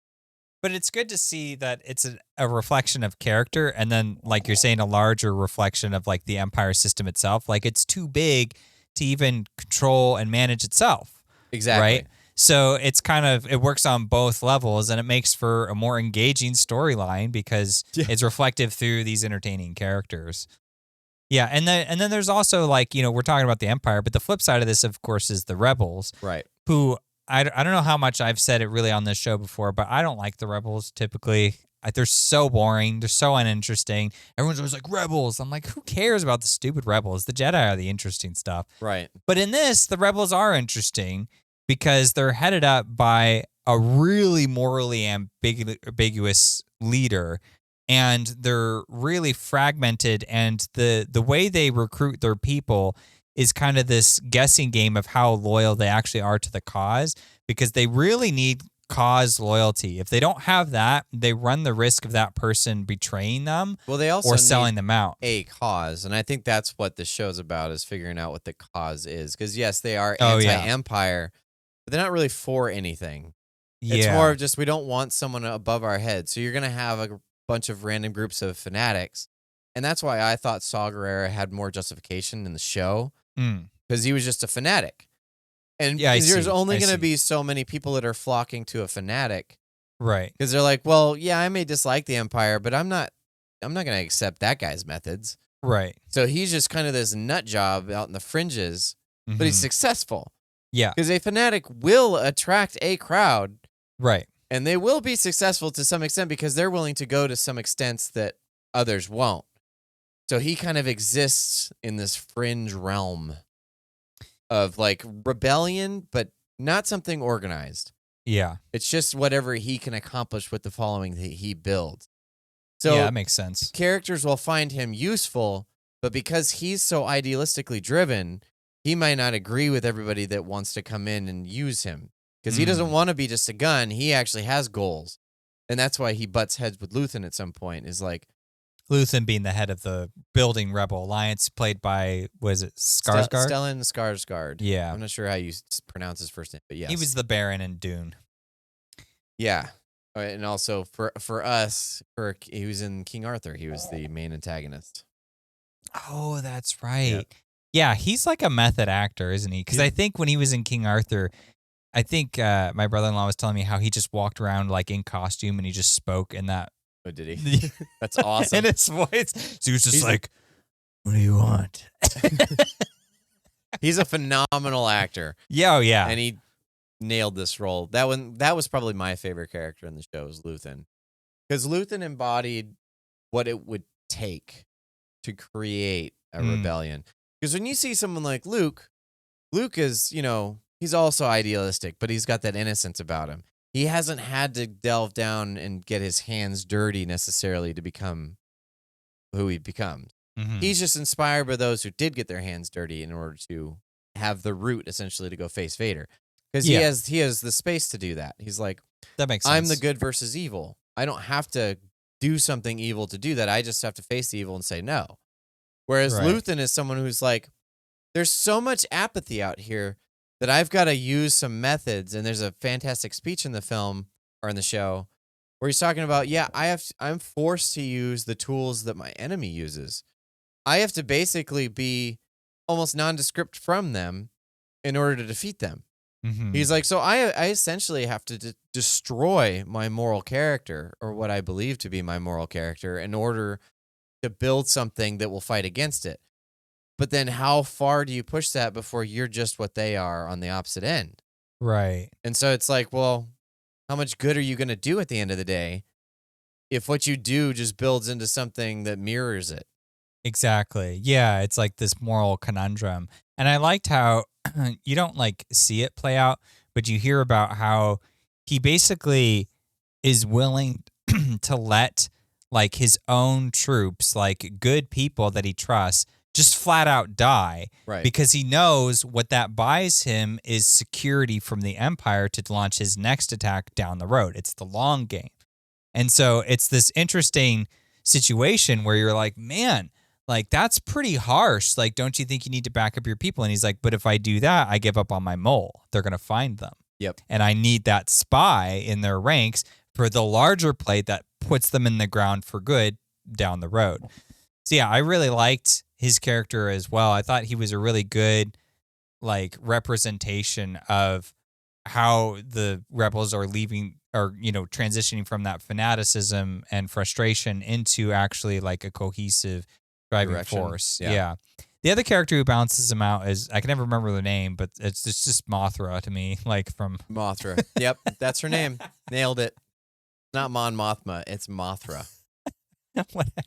But it's good to see that it's a reflection of character and then, like you're saying, a larger reflection of like the Empire system itself. Like it's too big to even control and manage itself. Exactly. Right? So it's kind of, it works on both levels and it makes for a more engaging storyline because it's reflective through these entertaining characters. Yeah, and then there's also like, you know, we're talking about the Empire, but the flip side of this, of course, is the rebels. Right. Who, I don't know how much I've said it really on this show before, but I don't like the rebels typically. they're so boring. They're so uninteresting. Everyone's always like, rebels. I'm like, who cares about the stupid rebels? The Jedi are the interesting stuff. Right. But in this, the rebels are interesting because they're headed up by a really morally ambiguous leader, and they're really fragmented, and the way they recruit their people is kind of this guessing game of how loyal they actually are to the cause, because they really need cause loyalty. If they don't have that, they run the risk of that person betraying them Well, they also or selling them out. a cause, and I think that's what the show's about, is figuring out what the cause is. Because yes, they are Oh, yeah. anti-empire, but they're not really for anything. Yeah. It's more of just, we don't want someone above our head. So you're going to have a bunch of random groups of fanatics. And that's why I thought Saw Gerrera had more justification in the show, because he was just a fanatic. And Yeah, there's only going to be so many people that are flocking to a fanatic. Right. Because they're like, well, yeah, I may dislike the Empire, but I'm not going to accept that guy's methods. Right. So he's just kind of this nut job out in the fringes, but he's successful. Yeah. Because a fanatic will attract a crowd. Right. And they will be successful to some extent because they're willing to go to some extents that others won't. So he kind of exists in this fringe realm of like rebellion, but not something organized. Yeah. It's just whatever he can accomplish with the following that he builds. So yeah, that makes sense. Characters will find him useful, but because he's so idealistically driven, he might not agree with everybody that wants to come in and use him. Because he doesn't want to be just a gun. He actually has goals. And that's why he butts heads with Luthen at some point, is like... Luthen being the head of the building Rebel Alliance, played by, was it Skarsgård? Stellan Skarsgård. Yeah. I'm not sure how you pronounce his first name, but yes. He was the Baron in Dune. Yeah. And also, for us, he was in King Arthur. He was the main antagonist. Oh, that's right. Yep. Yeah, he's like a method actor, isn't he? Because I think when he was in King Arthur... I think my brother-in-law was telling me how he just walked around like in costume and he just spoke in that. Oh, did he? That's awesome. In his voice. So he was just like, what do you want? He's a phenomenal actor. Yeah, oh, yeah. And he nailed this role. That was probably my favorite character in the show, was Luthen. Because Luthen embodied what it would take to create a rebellion. Because when you see someone like Luke is, he's also idealistic, but he's got that innocence about him. He hasn't had to delve down and get his hands dirty necessarily to become who he becomes. He's just inspired by those who did get their hands dirty in order to have the root, essentially, to go face Vader. Because he has the space to do that. He's like, that makes sense. I'm the good versus evil. I don't have to do something evil to do that. I just have to face the evil and say no. Whereas Luthen is someone who's like, there's so much apathy out here that I've got to use some methods. And there's a fantastic speech in the film or in the show where he's talking about, I'm forced to use the tools that my enemy uses. I have to basically be almost nondescript from them in order to defeat them. He's like, so I essentially have to destroy my moral character, or what I believe to be my moral character, in order to build something that will fight against it. But then how far do you push that before you're just what they are on the opposite end? Right. And so it's like, well, how much good are you going to do at the end of the day if what you do just builds into something that mirrors it? Exactly. Yeah, it's like this moral conundrum. And I liked how you don't like see it play out, but you hear about how he basically is willing to let like his own troops, like good people that he trusts, just flat out die, right? Because he knows what that buys him is security from the Empire to launch his next attack down the road. It's the long game. And so it's this interesting situation where you're like, man, like that's pretty harsh. Like, don't you think you need to back up your people? And he's like, but if I do that, I give up on my mole. They're going to find them. Yep. And I need that spy in their ranks for the larger play that puts them in the ground for good down the road. So yeah, I really liked his character as well. I thought he was a really good like representation of how the rebels are leaving or, transitioning from that fanaticism and frustration into actually like a cohesive driving direction. Force. Yeah. The other character who balances him out is, I can never remember the name, but it's just Mothra to me, like from Mothra. Yep, that's her name. Nailed it. Not Mon Mothma, it's Mothra.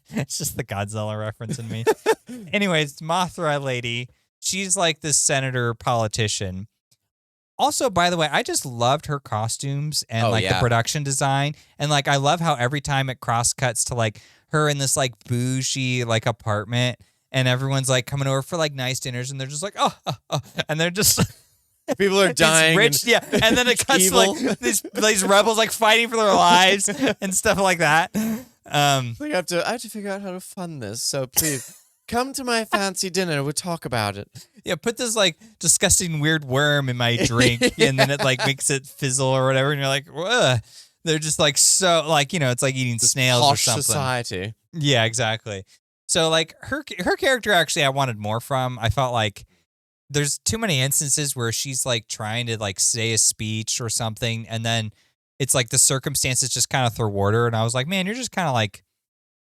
It's just the Godzilla reference in me. Anyways, Mothra lady, she's like this senator politician. Also, by the way, I just loved her costumes and the production design. And like I love how every time it cross cuts to like her in this like bougie like apartment and everyone's like coming over for like nice dinners and they're just like, oh. And they're just people are dying. Rich, and then it cuts to like these rebels like fighting for their lives and stuff like that. I have to figure out how to fund this. So please come to my fancy dinner. We'll talk about it. Yeah, put this like disgusting weird worm in my drink, and then it like makes it fizzle or whatever, and you're like, ugh. They're just like so like it's like eating snails or something. Society. Yeah, exactly. So like her character actually I wanted more from. I felt like there's too many instances where she's like trying to like say a speech or something, and then it's like the circumstances just kind of thwart her, and I was like, man, you're just kind of like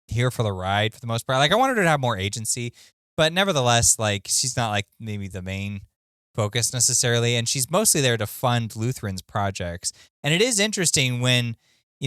here for the ride for the most part. Like I wanted her to have more agency, but nevertheless, like she's not like maybe the main focus necessarily, and she's mostly there to fund Lutherans' projects. And it is interesting when,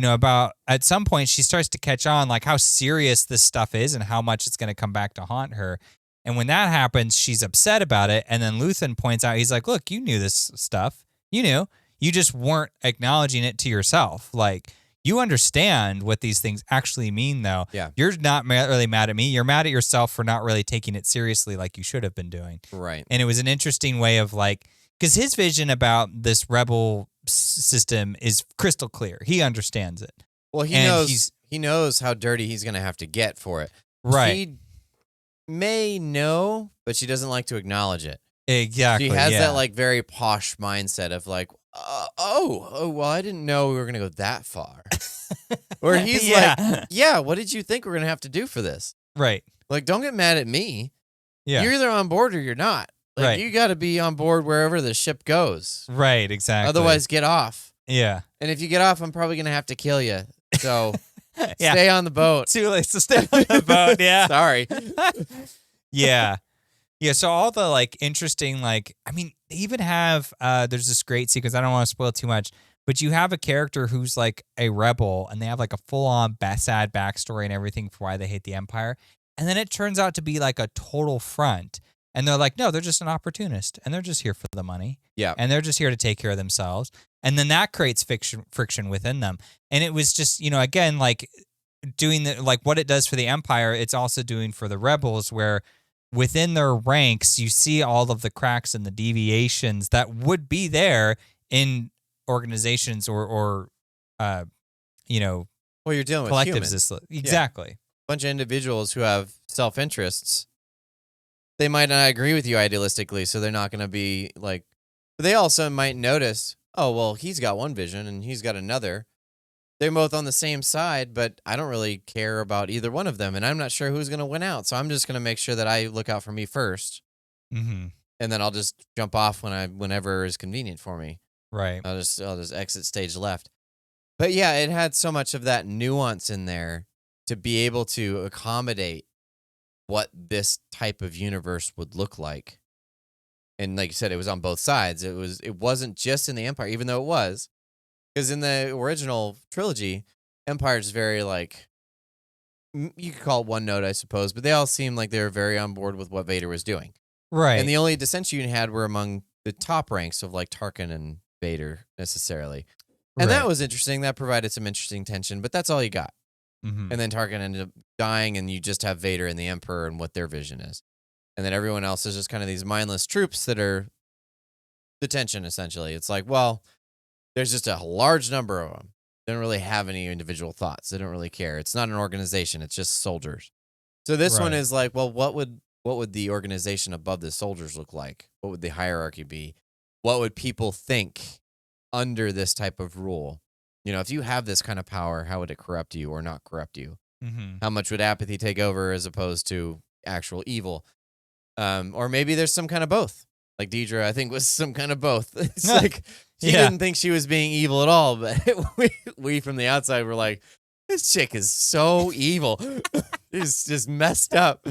about at some point she starts to catch on like how serious this stuff is and how much it's going to come back to haunt her. And when that happens, she's upset about it. And then Luthen points out, he's like, look, you knew this stuff. You knew. You just weren't acknowledging it to yourself. Like, you understand what these things actually mean, though. Yeah. You're not really mad at me. You're mad at yourself for not really taking it seriously like you should have been doing. Right. And it was an interesting way of like, because his vision about this rebel system is crystal clear. He understands it. Well, he knows how dirty he's going to have to get for it. Right. She may know, but she doesn't like to acknowledge it. Exactly. She has that like very posh mindset of like, well, I didn't know we were going to go that far. Where he's like, yeah, what did you think we're going to have to do for this? Right. Like, don't get mad at me. Yeah. You're either on board or you're not. Like, right. You got to be on board wherever the ship goes. Right, exactly. Otherwise, get off. Yeah. And if you get off, I'm probably going to have to kill you. So stay on the boat. Too late to stay on the boat, yeah. Sorry. Yeah. Yeah, so all the like interesting they even have there's this great sequence, I don't want to spoil too much, but you have a character who's like a rebel and they have like a full-on sad backstory and everything for why they hate the Empire. And then it turns out to be like a total front. And they're like, no, they're just an opportunist and they're just here for the money. Yeah. And they're just here to take care of themselves. And then that creates friction within them. And it was just, again, like doing like what it does for the Empire, it's also doing for the rebels, where within their ranks, you see all of the cracks and the deviations that would be there in organizations or well, you're dealing with collectives. humans. Exactly. A bunch of individuals who have self-interests. They might not agree with you idealistically, so they're not going to be like, but they also might notice, oh, well, he's got one vision and he's got another. They're both on the same side, but I don't really care about either one of them, and I'm not sure who's going to win out. So I'm just going to make sure that I look out for me first, and then I'll just jump off whenever is convenient for me. Right. I'll just exit stage left. But yeah, it had so much of that nuance in there to be able to accommodate what this type of universe would look like. And like you said, it was on both sides. It wasn't just in the Empire, even though it was. Because in the original trilogy, Empire is very like, you could call it one note, I suppose, but they all seemed like they were very on board with what Vader was doing. Right. And the only dissension you had were among the top ranks of like Tarkin and Vader necessarily. And that was interesting. That provided some interesting tension, but that's all you got. And then Tarkin ended up dying, and you just have Vader and the Emperor and what their vision is. And then everyone else is just kind of these mindless troops that are the tension, essentially. It's like, well, there's just a large number of them. They don't really have any individual thoughts. They don't really care. It's not an organization. It's just soldiers. So this one is like, well, what would the organization above the soldiers look like? What would the hierarchy be? What would people think under this type of rule? If you have this kind of power, how would it corrupt you or not corrupt you? How much would apathy take over as opposed to actual evil? Or maybe there's some kind of both. Like Deidre, I think, was some kind of both. It's like she didn't think she was being evil at all, but we from the outside were like, this chick is so evil. It's just messed up.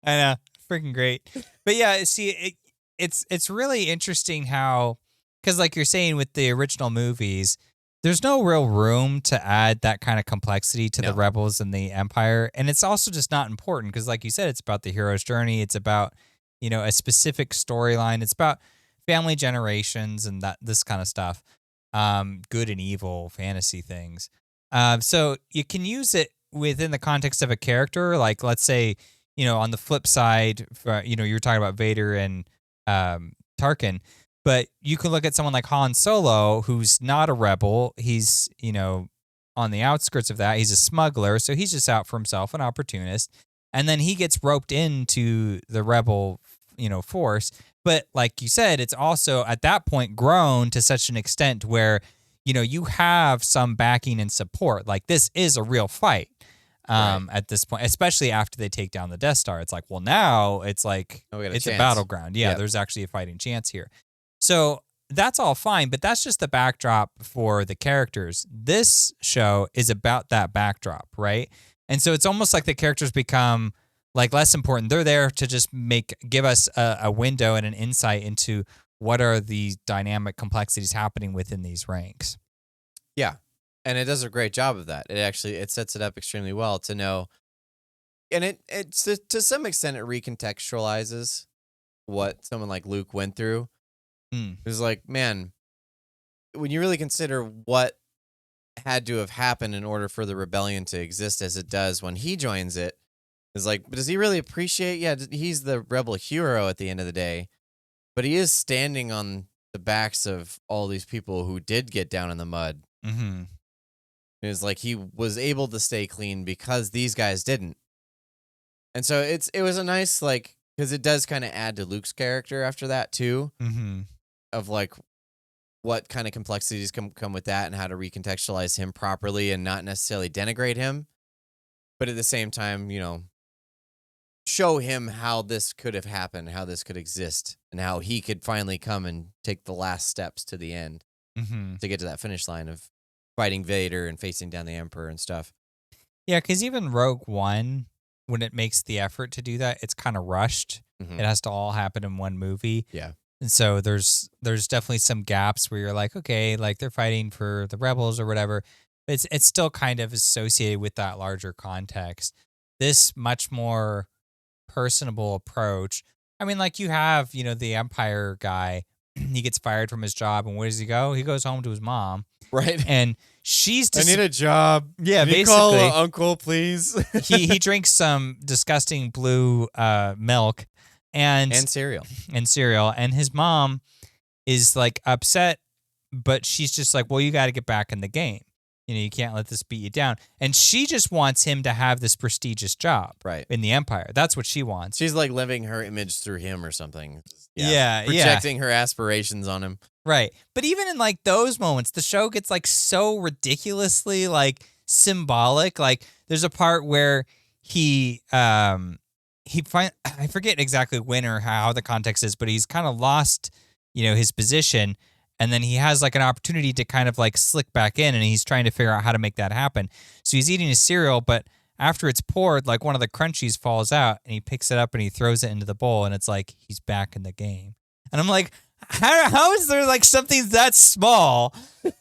I know. Freaking great. But yeah, see, it's really interesting how, because like you're saying with the original movies, there's no real room to add that kind of complexity to the No. rebels and the Empire. And it's also just not important because, like you said, it's about the hero's journey. It's about, a specific storyline. It's about family generations and this kind of stuff. Good and evil fantasy things. So you can use it within the context of a character. Like, let's say, on the flip side, you're talking about Vader and Tarkin. But you can look at someone like Han Solo, who's not a rebel. He's, on the outskirts of that. He's a smuggler, so he's just out for himself, an opportunist. And then he gets roped into the rebel, force. But like you said, it's also at that point grown to such an extent where, you have some backing and support. Like this is a real fight at this point, especially after they take down the Death Star. It's like, well, now it's like it's a battleground. Yeah, there's actually a fighting chance here. So that's all fine, but that's just the backdrop for the characters. This show is about that backdrop, right? And so it's almost like the characters become like less important. They're there to just give us a window and an insight into what are the dynamic complexities happening within these ranks. Yeah. And it does a great job of that. It sets it up extremely well to know. And it's to some extent it recontextualizes what someone like Luke went through. It was like, man, when you really consider what had to have happened in order for the rebellion to exist as it does when he joins it, it's like, does he really appreciate? Yeah, he's the rebel hero at the end of the day, but he is standing on the backs of all these people who did get down in the mud. Mm-hmm. It was like he was able to stay clean because these guys didn't. And so it was a nice, like, because it does kind of add to Luke's character after that too. Mm-hmm. Of like what kind of complexities come with that and how to recontextualize him properly and not necessarily denigrate him, but at the same time, show him how this could have happened, how this could exist, and how he could finally come and take the last steps to the end to get to that finish line of fighting Vader and facing down the Emperor and stuff. Yeah, because even Rogue One, when it makes the effort to do that, it's kind of rushed. Mm-hmm. It has to all happen in one movie. Yeah. And so there's definitely some gaps where you're like, okay, like they're fighting for the rebels or whatever. But it's still kind of associated with that larger context. This much more personable approach. I mean, like you have, the Empire guy, he gets fired from his job, and where does he go? He goes home to his mom. Right. And she's I need a job. Yeah, Can you basically. call uncle, please. he drinks some disgusting blue milk and cereal. And his mom is like upset, but she's just like, well, you got to get back in the game. You can't let this beat you down. And she just wants him to have this prestigious job in the Empire. That's what she wants. She's like living her image through him or something. Yeah. Projecting her aspirations on him. Right. But even in like those moments, the show gets like so ridiculously like symbolic. Like there's a part where I forget exactly when or how the context is, but he's kind of lost, his position. And then he has like an opportunity to kind of like slick back in, and he's trying to figure out how to make that happen. So he's eating his cereal, but after it's poured, like one of the crunchies falls out, and he picks it up and he throws it into the bowl, and it's like he's back in the game. And I'm like, how is there like something that small? And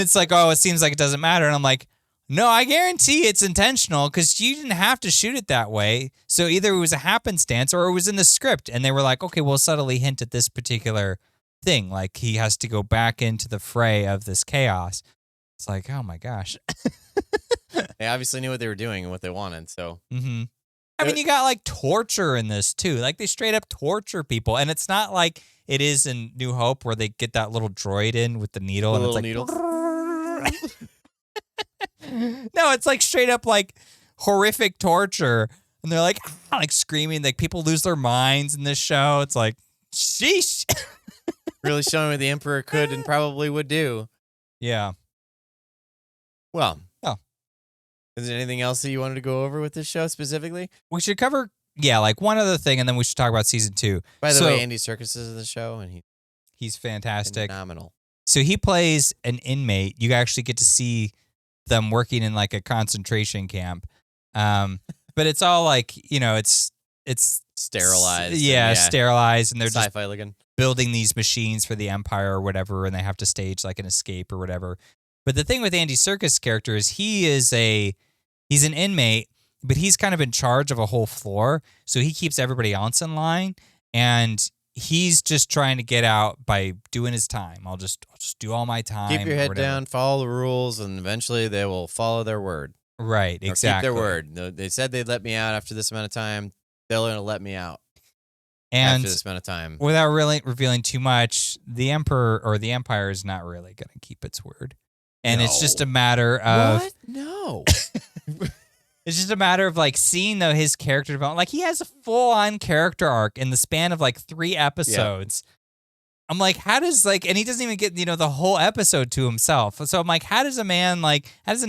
it's like, oh, it seems like it doesn't matter. And I'm like, no, I guarantee it's intentional because you didn't have to shoot it that way. So either it was a happenstance or it was in the script, and they were like, okay, we'll subtly hint at this particular thing, like he has to go back into the fray of this chaos. It's like, oh my gosh. They obviously knew what they were doing and what they wanted, so. Mm-hmm. I mean, you got like torture in this too. Like they straight up torture people, and it's not like it is in New Hope where they get that little droid in with the needle, and it's like needle. No, it's like straight up like horrific torture, and they're like screaming. Like people lose their minds in this show. It's like, sheesh. Really showing what the Emperor could and probably would do. Yeah. Well. Oh. Is there anything else that you wanted to go over with this show specifically? We should cover, like one other thing, and then we should talk about season 2. By the way, Andy Serkis is in the show, and he's fantastic. Phenomenal. So he plays an inmate. You actually get to see them working in like a concentration camp. But it's all like, it's sterilized. Sterilized, and they're sci-fi just looking. Building these machines for the Empire or whatever, and they have to stage like an escape or whatever. But the thing with Andy Serkis' character is he's an inmate, but he's kind of in charge of a whole floor, so he keeps everybody else in line, and he's just trying to get out by doing his time. I'll just do all my time. Keep your head down, follow the rules, and eventually they will follow their word. Right, exactly. Keep their word. They said they'd let me out after this amount of time. They're going to let me out after this amount of time. Without really revealing too much, the Emperor or the Empire is not really going to keep its word. And it's just a matter of... What? No. It's just a matter of like seeing though his character development. Like he has a full-on character arc in the span of like 3 episodes. Yeah. I'm like, how does and he doesn't even get, the whole episode to himself. So I'm like, how does an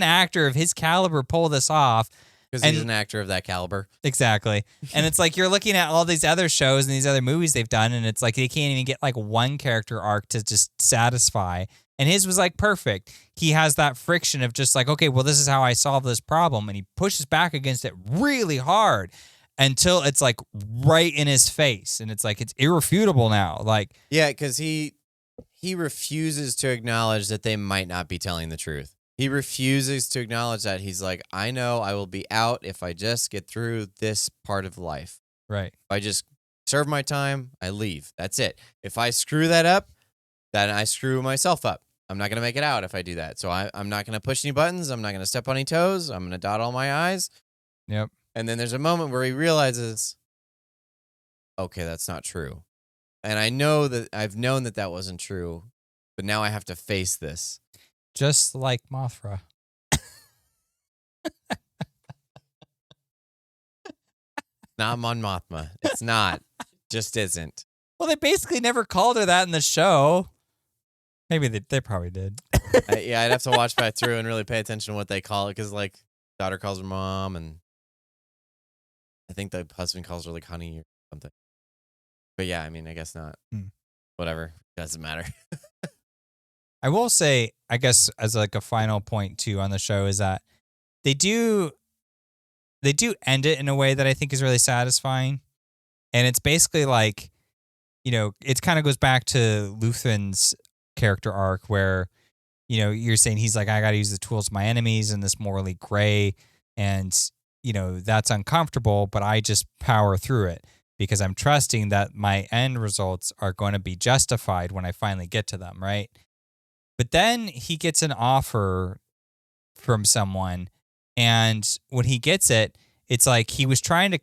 actor of his caliber pull this off? Because he's an actor of that caliber. Exactly. And it's like you're looking at all these other shows and these other movies they've done, and it's like they can't even get like one character arc to just satisfy. And his was like perfect. He has that friction of just like, okay, well, this is how I solve this problem. And he pushes back against it really hard until it's like right in his face. And it's like, it's irrefutable now. Like, yeah, because he refuses to acknowledge that they might not be telling the truth. He refuses to acknowledge that. He's like, I know I will be out if I just get through this part of life. Right. If I just serve my time, I leave. That's it. If I screw that up, then I screw myself up. I'm not going to make it out if I do that. So I'm not going to push any buttons. I'm not going to step on any toes. I'm going to dot all my I's. Yep. And then there's a moment where he realizes, okay, that's not true. And I know that I've known that wasn't true, but now I have to face this. Just like Mothra. Not Mon Mothma. It's not. Just isn't. Well, they basically never called her that in the show. Maybe they probably did. I'd have to watch back through and really pay attention to what they call it, because like daughter calls her mom, and I think the husband calls her like honey or something. But yeah, I mean, I guess not. Whatever, doesn't matter. I will say, I guess as like a final point too on the show is that they do end it in a way that I think is really satisfying, and it's basically like, it kind of goes back to Luthen's character arc where, you're saying he's like, I got to use the tools of my enemies in this morally gray, and, that's uncomfortable, but I just power through it because I'm trusting that my end results are going to be justified when I finally get to them, right? But then he gets an offer from someone, and when he gets it, it's like he was trying to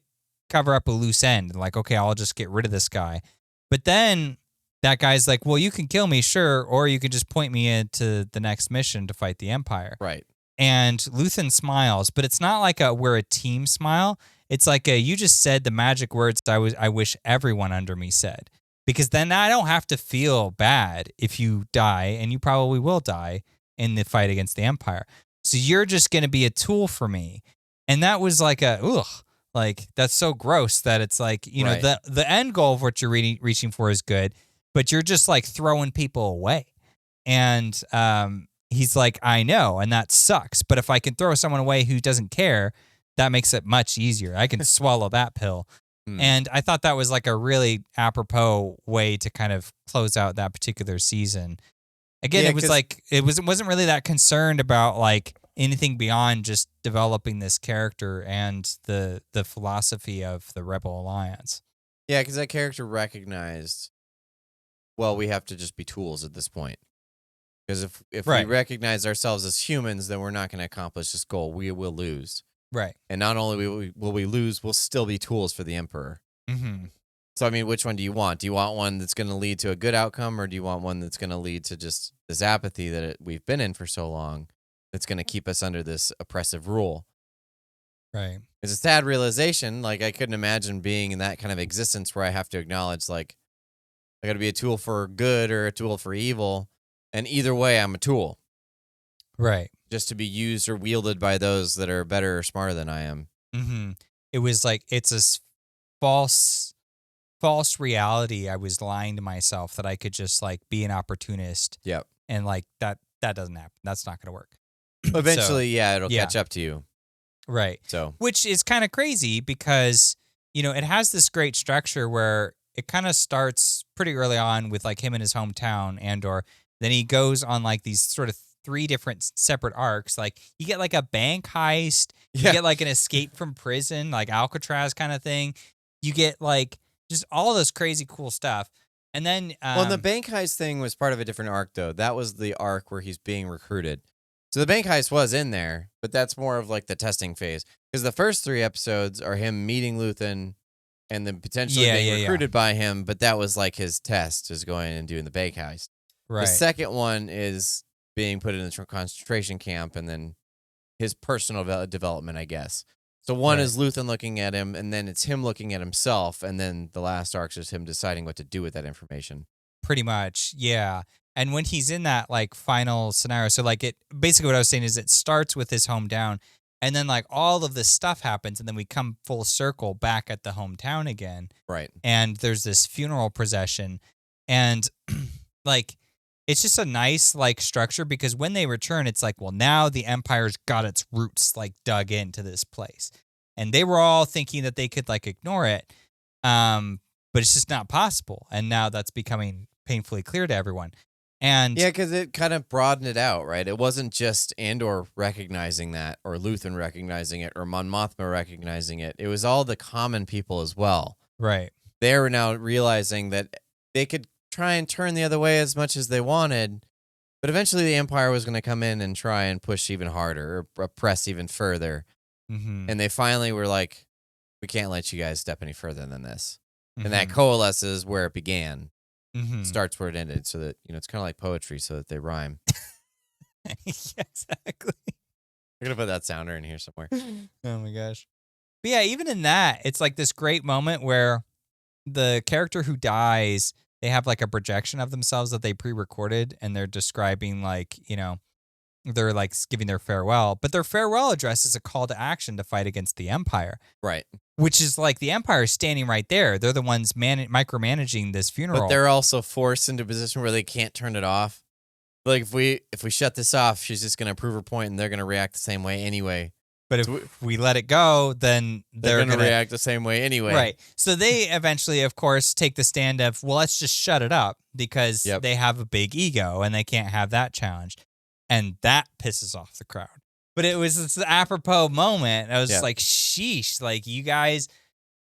cover up a loose end, like, okay, I'll just get rid of this guy. But then that guy's like, well, you can kill me, sure, or you can just point me into the next mission to fight the Empire. Right. And Luthen smiles, but it's not like we're a team smile. It's like you just said the magic words I wish everyone under me said. Because then I don't have to feel bad if you die, and you probably will die in the fight against the Empire. So you're just going to be a tool for me. And that was like like that's so gross that it's like, right. the end goal of what you're reaching for is good, but you're just like throwing people away. And he's like, I know, and that sucks. But if I can throw someone away who doesn't care, that makes it much easier. I can swallow that pill. And I thought that was like a really apropos way to kind of close out that particular season. Again, it was like it wasn't really that concerned about like anything beyond just developing this character and the philosophy of the Rebel Alliance. Yeah, because that character recognized, well, we have to just be tools at this point. Because if right. we recognize ourselves as humans, then we're not going to accomplish this goal. We will lose. Right. And not only will we lose, we'll still be tools for the Emperor. Mm-hmm. So, I mean, which one do you want? Do you want one that's going to lead to a good outcome, or do you want one that's going to lead to just this apathy that we've been in for so long that's going to keep us under this oppressive rule? Right. It's a sad realization. Like, I couldn't imagine being in that kind of existence where I have to acknowledge, like, I got to be a tool for good or a tool for evil. And either way, I'm a tool. Right. Just to be used or wielded by those that are better or smarter than I am. Mm-hmm. It was like, it's a false reality. I was lying to myself that I could just like be an opportunist. Yep. And like that doesn't happen. That's not going to work. Eventually, it'll catch up to you. Right. So, which is kind of crazy because, it has this great structure where it kind of starts pretty early on with like him in his hometown, Andor. Then he goes on like these sort of 3 different separate arcs. Like you get like a bank heist, you Yeah. get like an escape from prison, like Alcatraz kind of thing. You get like just all this crazy cool stuff. And then Well, the bank heist thing was part of a different arc, though. That was the arc where he's being recruited. So the bank heist was in there, but that's more of like the testing phase. Because the first 3 episodes are him meeting Luthen and then potentially being recruited by him, but that was like his test, is going and doing the bank heist. right. The second one is being put in a concentration camp and then his personal development, I guess. So one Right. is Luthen looking at him, and then it's him looking at himself, and then the last arc is him deciding what to do with that information. Pretty much, yeah. And when he's in that like final scenario, so like it basically what I was saying is it starts with his hometown, and then like all of this stuff happens, and then we come full circle back at the hometown again. Right. And there's this funeral procession, and like it's just a nice like structure because when they return, it's like, well, now the Empire's got its roots like dug into this place. And they were all thinking that they could like ignore it. But it's just not possible. And now that's becoming painfully clear to everyone. And yeah, because it kind of broadened it out, right? It wasn't just Andor recognizing that, or Luthen recognizing it, or Mon Mothma recognizing it. It was all the common people as well. right. They were now realizing that they could try and turn the other way as much as they wanted, but eventually the Empire was going to come in and try and push even harder, or press even further. Mm-hmm. And they finally were like, we can't let you guys step any further than this. Mm-hmm. And that coalesces where it began, mm-hmm. starts where it ended, so that, it's kind of like poetry, so that they rhyme. Yeah, exactly. We're going to put that sounder in here somewhere. Oh my gosh. But yeah, even in that, it's like this great moment where the character who dies, they have like a projection of themselves that they pre-recorded, and they're describing like, they're like giving their farewell, but their farewell address is a call to action to fight against the Empire. Right. Which is like the Empire is standing right there. They're the ones micromanaging this funeral. But they're also forced into a position where they can't turn it off. Like if we shut this off, she's just going to prove her point, and they're going to react the same way anyway. But if we let it go, then they're going to react the same way anyway. Right. So they eventually, of course, take the stand of, well, let's just shut it up because they have a big ego and they can't have that challenged. And that pisses off the crowd. But it was this apropos moment. I was just like, sheesh, like you guys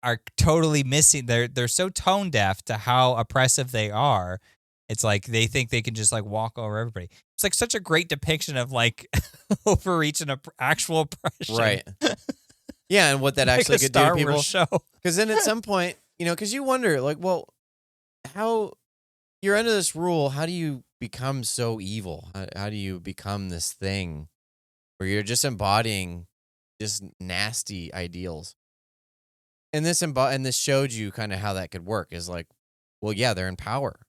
are totally missing. They're so tone deaf to how oppressive they are. It's like they think they can just like walk over everybody. It's like such a great depiction of like overreach and actual oppression. Right. Yeah, and what that Like actually a could Star do to people. Wars show. Because then at some point, because you wonder, like, well, how you're under this rule, how do you become so evil? How do you become this thing where you're just embodying just nasty ideals? And this showed you kind of how that could work. Is like, well, yeah, they're in power.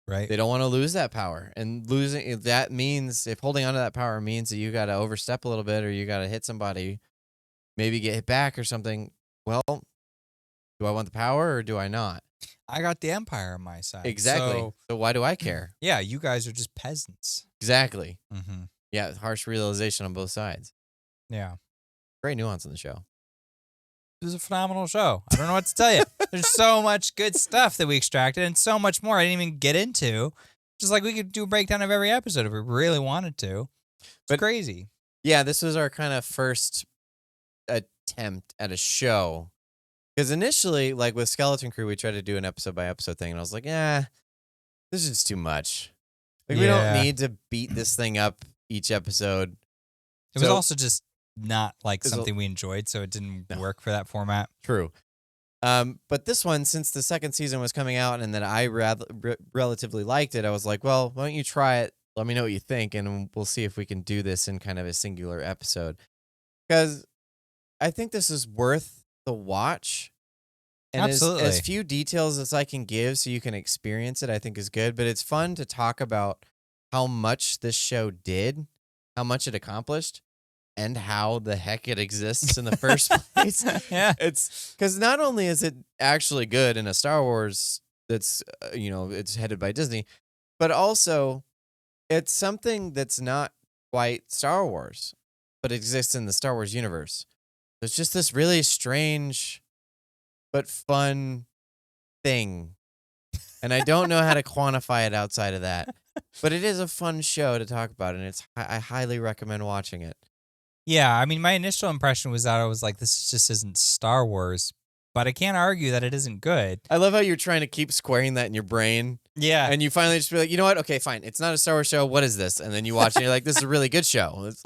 Right. They don't want to lose that power, and losing that means, if holding onto that power means that you got to overstep a little bit, or you got to hit somebody, maybe get hit back or something. Well, do I want the power or do I not? I got the Empire on my side. Exactly. So why do I care? Yeah, you guys are just peasants. Exactly. Mm-hmm. Yeah, harsh realization on both sides. Yeah. Great nuance in the show. It was a phenomenal show. I don't know what to tell you. There's so much good stuff that we extracted and so much more I didn't even get into. Just like we could do a breakdown of every episode if we really wanted to. It's crazy. Yeah, this was our kind of first attempt at a show. Because initially, like with Skeleton Crew, we tried to do an episode by episode thing, and I was like, this is just too much. Like, we don't need to beat this thing up each episode. It was also just not like something we enjoyed, so it didn't work for that format. True. But this one, since the second season was coming out and that I relatively liked it, I was like, well, why don't you try it? Let me know what you think, and we'll see if we can do this in kind of a singular episode. Because I think this is worth the watch. And Absolutely. as few details as I can give so you can experience it, I think is good. But it's fun to talk about how much this show did, how much it accomplished, and how the heck it exists in the first place. Yeah. It's because not only is it actually good in a Star Wars that's, it's headed by Disney, but also it's something that's not quite Star Wars, but exists in the Star Wars universe. It's just this really strange but fun thing. And I don't know how to quantify it outside of that. But it is a fun show to talk about, and I highly recommend watching it. Yeah, I mean, my initial impression was that I was like, this just isn't Star Wars, but I can't argue that it isn't good. I love how you're trying to keep squaring that in your brain. Yeah. And you finally just be like, you know what? Okay, fine. It's not a Star Wars show. What is this? And then you watch it and you're like, this is a really good show. It's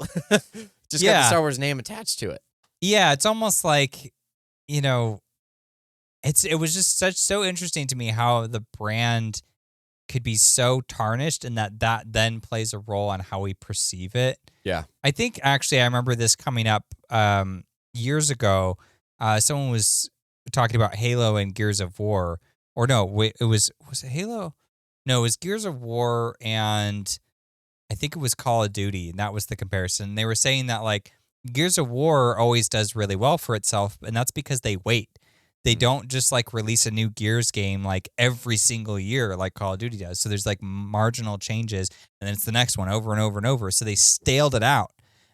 just got the Star Wars name attached to it. Yeah, it's almost like, you know, it was just so interesting to me how the brand could be so tarnished and that then plays a role on how we perceive it. Yeah. I think actually I remember this coming up years ago. Someone was talking about Halo and Gears of War. Or no, wait, was it Halo? No, it was Gears of War and I think it was Call of Duty, and that was the comparison. They were saying that like Gears of War always does really well for itself, and that's because they wait. They don't just like release a new Gears game like every single year like Call of Duty does. So there's like marginal changes, and then it's the next one over and over and over. So they staled it out.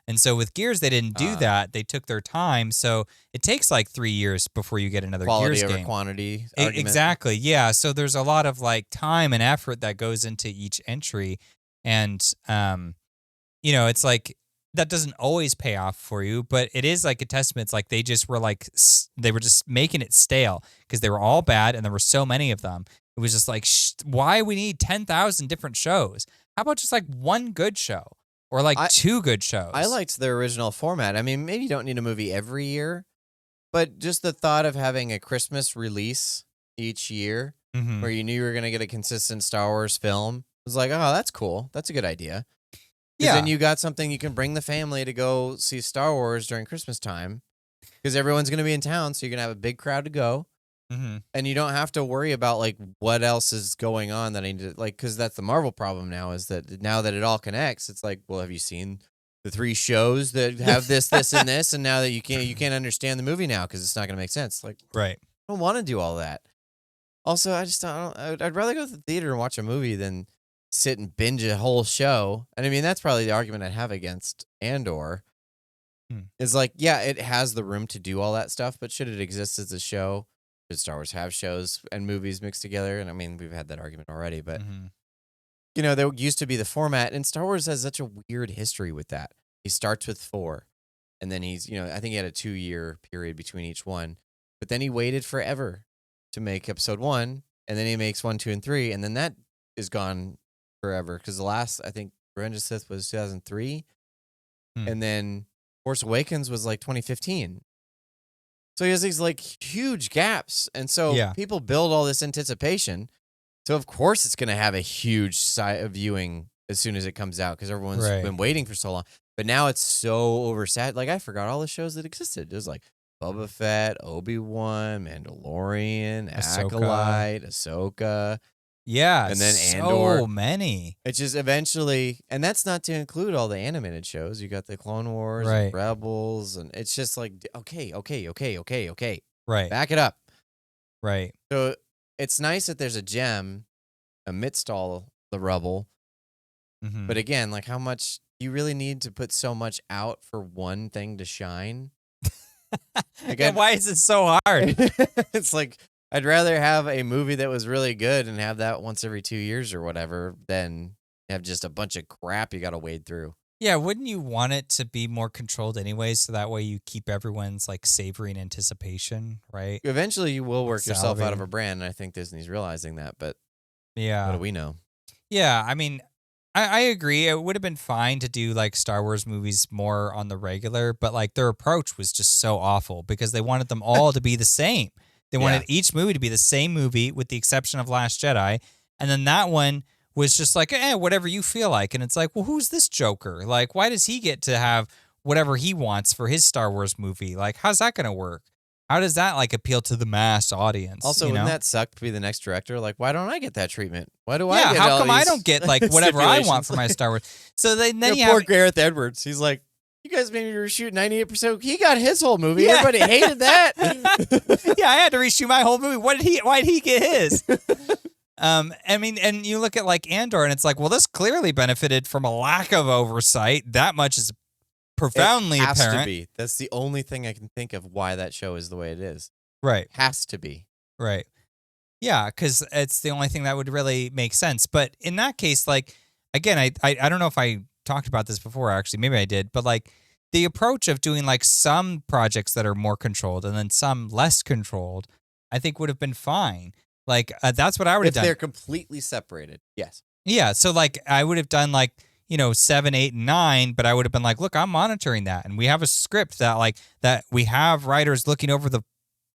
And so with Gears, they didn't do that. They took their time. So it takes like 3 years before you get another Gears game. Quality over quantity argument. Exactly. Yeah. So there's a lot of like time and effort that goes into each entry. And, you know, it's like that doesn't always pay off for you, but it is like a testament. It's like they just were like, they were just making it stale because they were all bad and there were so many of them. It was just like, why we need 10,000 different shows? How about just like one good show? Or like two good shows. I liked the original format. I mean, maybe you don't need a movie every year, but just the thought of having a Christmas release each year where you knew you were going to get a consistent Star Wars film was like, oh, that's cool. That's a good idea. Yeah. Then you got something you can bring the family to go see Star Wars during Christmas time because everyone's going to be in town, so you're going to have a big crowd to go. And you don't have to worry about like what else is going on that I need to like, because that's the Marvel problem now is that now that it all connects, it's like, well, have you seen the 3 shows that have this, this, and this, and now that you can't understand the movie now because it's not going to make sense. Like, right? I don't want to do all that. Also, I'd rather go to the theater and watch a movie than sit and binge a whole show. And I mean, that's probably the argument I have against Andor. Is like, yeah, it has the room to do all that stuff, but should it exist as a show? Should Star Wars have shows and movies mixed together? And I mean, we've had that argument already, but you know, there used to be the format, and Star Wars has such a weird history with that. He starts with 4, and then he's, you know, I think he had a 2-year period between each one, but then he waited forever to make episode 1, and then he makes 1, 2, and 3, and then that is gone forever because the last, I think, Revenge of the Sith was 2003, and then Force Awakens was like 2015. So he has these like huge gaps. And so people build all this anticipation. So of course it's going to have a huge viewing as soon as it comes out because everyone's been waiting for so long. But now it's so oversat. Like I forgot all the shows that existed. It was like Boba Fett, Obi-Wan, Mandalorian, Acolyte, Ahsoka. Yeah. And then Andor. So many. It's just eventually, and that's not to include all the animated shows. You got the Clone Wars, and Rebels, and it's just like, okay. Right. Back it up. Right. So it's nice that there's a gem amidst all the rubble. But again, like how much you really need to put so much out for one thing to shine? Again, why is it so hard? It's like, I'd rather have a movie that was really good and have that once every 2 years or whatever than have just a bunch of crap you got to wade through. Yeah, wouldn't you want it to be more controlled anyway, so that way you keep everyone's like savoring anticipation, right? Eventually you will work yourself out of a brand, and I think Disney's realizing that, but what do we know? Yeah, I mean, I agree. It would have been fine to do like Star Wars movies more on the regular, but like their approach was just so awful because they wanted them all to be the same. They wanted each movie to be the same movie with the exception of Last Jedi. And then that one was just like, whatever you feel like. And it's like, well, who's this Joker? Like, why does he get to have whatever he wants for his Star Wars movie? Like, how's that going to work? How does that like appeal to the mass audience? Also, wouldn't that suck to be the next director? Like, why don't I get that treatment? Why do I get how come I don't get like whatever I want for my Star Wars? So then you poor have Gareth Edwards. He's like, you guys maybe reshoot 98%. He got his whole movie. Everybody hated that. I had to reshoot my whole movie. Why did he get his? I mean, and you look at like Andor, and it's like, well, this clearly benefited from a lack of oversight. That much is profoundly apparent. Has to be. That's the only thing I can think of why that show is the way it is. Right. Has to be. Right. Yeah, because it's the only thing that would really make sense. But in that case, like, again, I don't know if I talked about this before, actually. Maybe I did. But like the approach of doing like some projects that are more controlled and then some less controlled, I think would have been fine. Like that's what I would have If done. they're completely separated, yes. Yeah. So like I would have done like, 7, 8, and 9, but I would have been like, look, I'm monitoring that. And we have a script that we have writers looking over the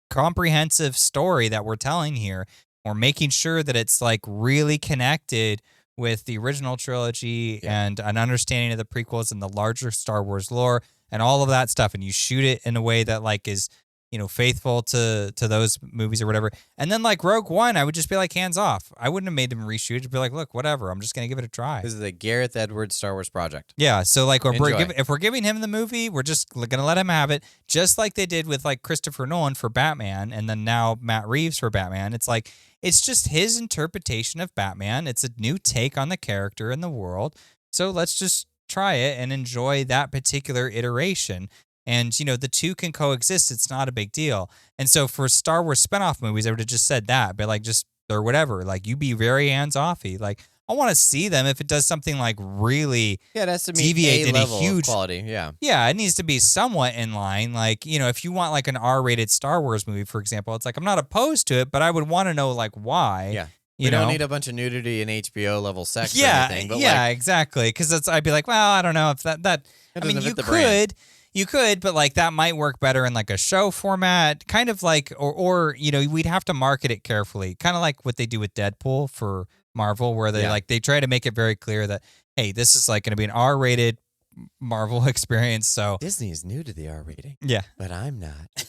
comprehensive story that we're telling here. We're making sure that it's like really connected with the original trilogy and an understanding of the prequels and the larger Star Wars lore and all of that stuff. And you shoot it in a way that like is, faithful to those movies or whatever. And then like Rogue One, I would just be like hands off. I wouldn't have made them reshoot it. Be like, look, whatever. I'm just going to give it a try. This is the Gareth Edwards Star Wars project. Yeah. So like if we're giving him the movie, we're just going to let him have it, just like they did with like Christopher Nolan for Batman. And then now Matt Reeves for Batman. It's like, it's just his interpretation of Batman. It's a new take on the character and the world. So let's just try it and enjoy that particular iteration. And, the two can coexist. It's not a big deal. And so for Star Wars spinoff movies, I would have just said that, but like just, or whatever, like you be very hands-offy. Like I want to see them if it does something like really it has to deviate in a huge quality. Yeah. Yeah, it needs to be somewhat in line. Like, if you want like an R-rated Star Wars movie, for example, it's like, I'm not opposed to it, but I would want to know like why. Yeah. You don't need a bunch of nudity and HBO level sex or anything. But exactly. Because I'd be like, well, I don't know if that I mean, you could, but like that might work better in like a show format, kind of like, or we'd have to market it carefully, kind of like what they do with Deadpool for Marvel, where they try to make it very clear that, hey, this is like going to be an R-rated Marvel experience. So Disney is new to the R rating. Yeah, but I'm not.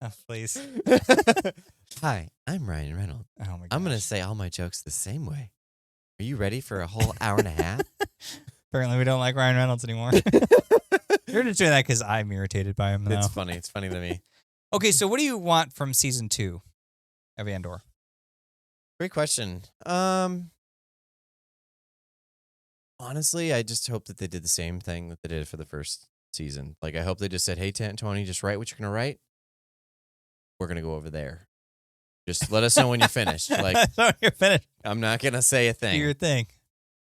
Oh, please. Hi, I'm Ryan Reynolds. Oh my gosh. I'm going to say all my jokes the same way. Are you ready for a whole hour and a half? Apparently, we don't like Ryan Reynolds anymore. You're just doing that because I'm irritated by him, though. It's funny. It's funny to me. Okay, so what do you want from season 2 of Andor? Great question. Honestly, I just hope that they did the same thing that they did for the first season. Like, I hope they just said, hey, Tony, just write what you're going to write. We're going to go over there. Just let us know when you're finished. Like, you're finished. I'm not going to say a thing. Do your thing.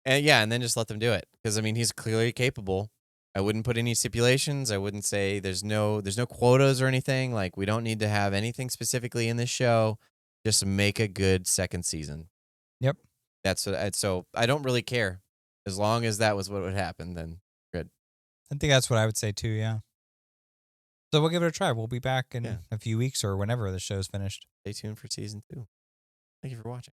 And then just let them do it. Because, I mean, he's clearly capable. I wouldn't put any stipulations. I wouldn't say there's no quotas or anything. Like, we don't need to have anything specifically in this show. Just make a good second season. Yep. That's what. So I don't really care. As long as that was what would happen, then good. I think that's what I would say too, yeah. So we'll give it a try. We'll be back in a few weeks or whenever the show's finished. Stay tuned for season 2. Thank you for watching.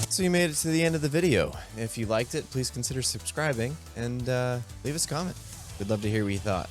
So you made it to the end of the video. If you liked it, please consider subscribing and leave us a comment. We'd love to hear what you thought.